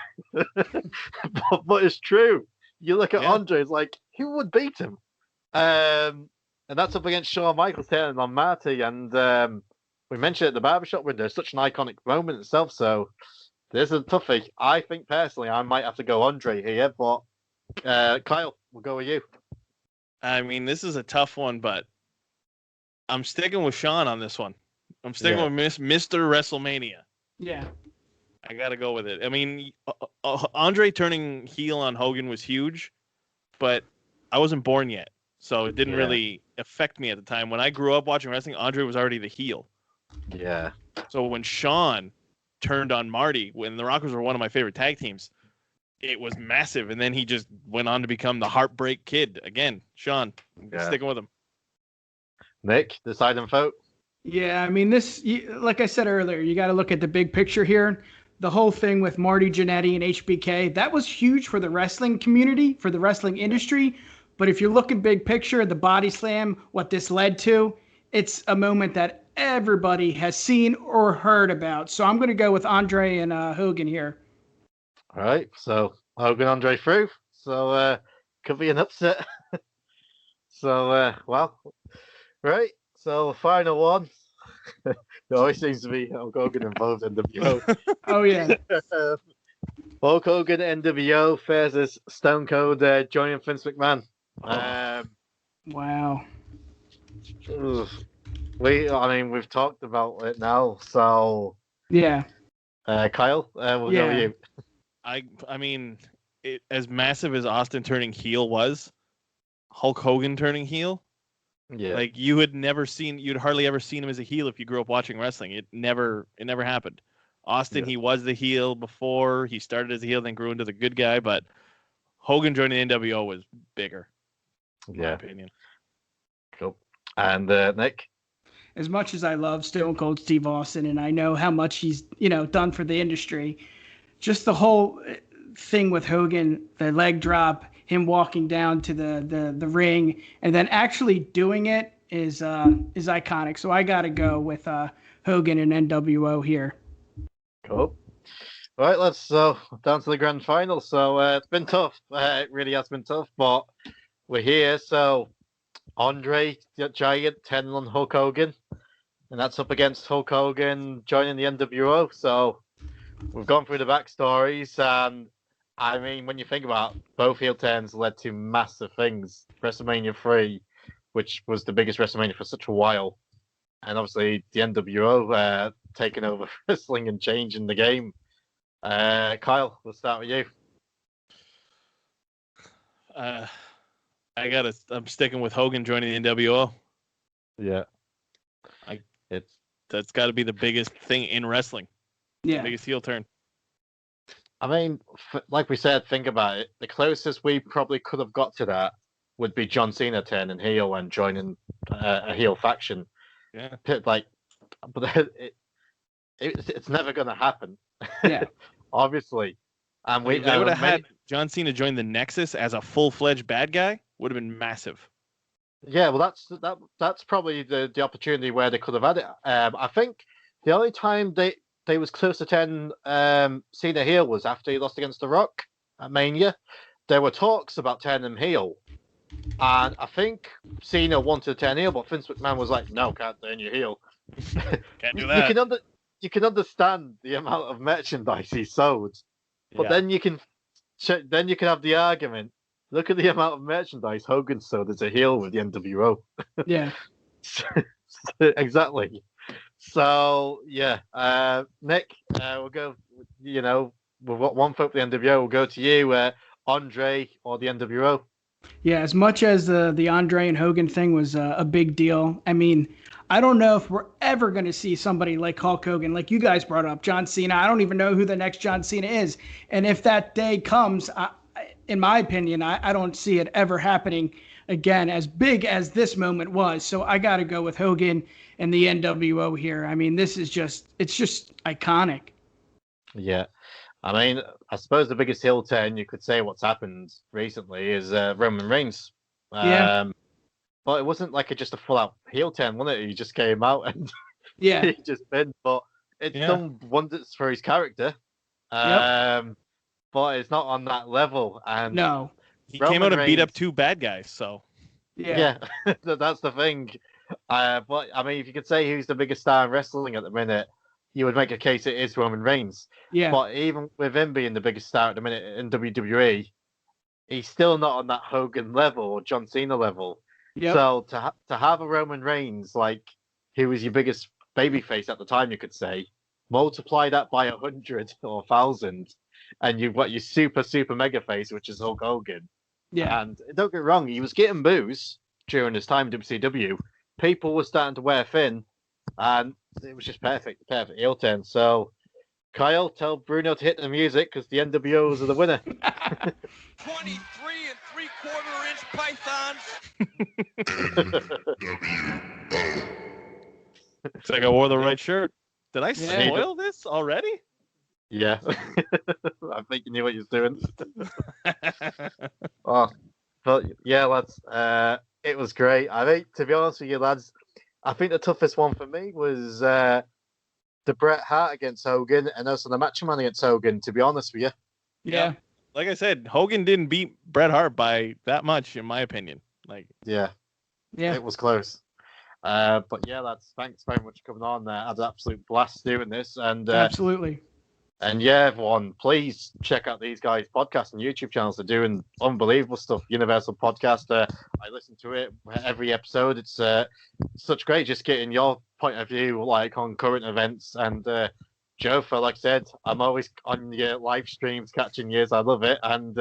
but it's true. You look at Andre, it's like, who would beat him? And that's up against Shawn Michaels turning on Marty. And we mentioned it at the barbershop window. It's such an iconic moment itself. So this is a toughie. I think personally I might have to go Andre here, but Kyle, we'll go with you. I mean, this is a tough one, but I'm sticking with Shawn on this one. I'm sticking with Mr. WrestleMania. Yeah. I got to go with it. I mean, Andre turning heel on Hogan was huge, but I wasn't born yet, so it didn't really affect me at the time. When I grew up watching wrestling, Andre was already the heel. Yeah. So when Shawn turned on Marty, when the Rockers were one of my favorite tag teams, it was massive. And then he just went on to become the Heartbreak Kid. Again, Shawn, sticking with him. Nick, decide and vote. Yeah, I mean, like I said earlier, you got to look at the big picture here. The whole thing with Marty Jannetty and HBK, that was huge for the wrestling community, for the wrestling industry. But if you're looking big picture, the body slam, what this led to, it's a moment that everybody has seen or heard about. So I'm going to go with Andre and Hogan here. All right, so Hogan, Andre through. So could be an upset. So, well, right. So final one. There always seems to be Hulk Hogan involved in NWO. Oh, yeah. Hulk Hogan, NWO versus Stone Cold joining Vince McMahon. Wow. We've talked about it now, so yeah. Kyle, we'll go with you. I mean, as massive as Austin turning heel was, Hulk Hogan turning heel. Yeah. Like you'd hardly ever seen him as a heel if you grew up watching wrestling. It never happened. Austin, he was the heel before. He started as a heel, then grew into the good guy. But Hogan joining NWO was bigger. In my opinion. Cool. And Nick? As much as I love Stone Cold Steve Austin, and I know how much he's, done for the industry, just the whole thing with Hogan, the leg drop, him walking down to the ring, and then actually doing it is iconic. So I got to go with Hogan and NWO here. Cool. All right, let's down to the grand final. So it's been tough. It really has been tough, but we're here. So Andre the Giant turning on Hulk Hogan, and that's up against Hulk Hogan joining the NWO. So we've gone through the backstories, and I mean, when you think about it, both heel turns led to massive things. WrestleMania 3, which was the biggest WrestleMania for such a while, and obviously the NWO taking over wrestling and changing the game. Kyle, we'll start with you. I'm sticking with Hogan joining the NWO. Yeah. That's got to be the biggest thing in wrestling. Yeah. Biggest heel turn. I mean, like we said, think about it. The closest we probably could have got to that would be John Cena turning heel and joining a heel faction. Yeah. But it's never going to happen. Yeah. Obviously. And if they would have had John Cena join the Nexus as a full-fledged bad guy, would have been massive. Yeah, well, that's probably the opportunity where they could have had it. I think the only time they was close to turning Cena heel was after he lost against The Rock at Mania. There were talks about turning him heel, and I think Cena wanted to turn heel, but Vince McMahon was like, "No, can't turn you heel." Can't do that. You can understand the amount of merchandise he sold But Yeah. then you can have the argument. Look at the amount of merchandise Hogan sold as a heel with the NWO. Yeah. Exactly. So yeah, Nick, we'll go. You know, we've got one vote for the NWO. We'll go to you, Andre or the NWO. Yeah, as much as the Andre and Hogan thing was a big deal, I mean, I don't know if we're ever going to see somebody like Hulk Hogan, like you guys brought up, John Cena. I don't even know who the next John Cena is. And if that day comes, in my opinion, I don't see it ever happening again as big as this moment was. So I got to go with Hogan and the NWO here. I mean, it's just iconic. Yeah. I mean, I suppose the biggest heel turn you could say what's happened recently is Roman Reigns. Yeah. But it wasn't like just a full out heel turn, wasn't it? He just came out and Yeah. he just been. But it's done wonders for his character. But it's not on that level. And No. He Roman came out and beat up Reigns- 2 bad guys, so Yeah. that's the thing. But I mean, if you could say who's the biggest star in wrestling at the minute, you would make a case it is Roman Reigns. Yeah. But even with him being the biggest star at the minute in WWE, he's still not on that Hogan level or John Cena level. Yep. So to have a Roman Reigns, like, who was your biggest babyface at the time, you could say, multiply that by 100 or 1,000, and you've got your super mega face, which is Hulk Hogan. Yeah. And don't get me wrong, he was getting boos during his time in WCW. People were starting to wear thin, and it was just perfect heel turn. So, Kyle, tell Bruno to hit the music because the NWOs are the winner. 23 3/4 inch pythons. looks like I wore the right shirt. Did I Yeah. spoil this already? Yeah, I think you knew what you was doing. Oh, but yeah, lads, it was great. I think, to be honest with you, lads, I think the toughest one for me was the Bret Hart against Hogan, and also the Macho Man against Hogan. To be honest with you, Yeah. Like I said, Hogan didn't beat Bret Hart by that much, in my opinion. Like, yeah, Yeah. it was close. But yeah, lads, thanks very much for coming on. I had an absolute blast doing this, Absolutely. and yeah, everyone, please check out these guys' podcasts and YouTube channels. They're doing unbelievable stuff. Universal Podcast. I listen to it every episode. It's such great just getting your point of view, like, on current events. And Jofo, like I said, I'm always on your live streams catching years. I love it. And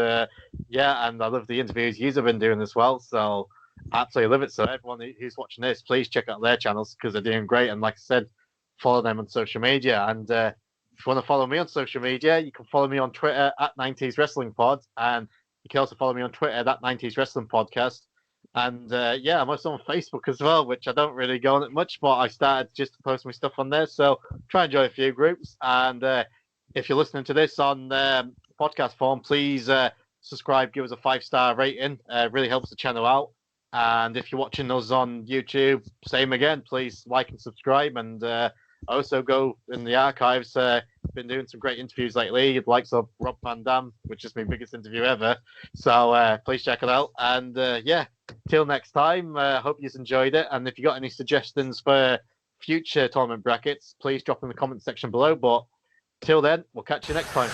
yeah, and I love the interviews you've been doing as well. So absolutely love it. So everyone who's watching this, please check out their channels because they're doing great. And like I said, follow them on social media. And if you want to follow me on social media, you can follow me on Twitter at 90s Wrestling Pod, and you can also follow me on Twitter at 90s Wrestling Podcast. And yeah, I'm also on Facebook as well, which I don't really go on it much, but I started just to post my stuff on there. So try and join a few groups. And if you're listening to this on podcast form, please subscribe, give us a 5-star rating. Really helps the channel out. And if you're watching us on YouTube, same again. Please like and subscribe, and also go in the archives. Been doing some great interviews lately. The likes of Rob Van Dam, which is my biggest interview ever. So please check it out. And yeah, till next time. Hope you've enjoyed it. And if you got any suggestions for future tournament brackets, please drop in the comment section below. But till then, we'll catch you next time.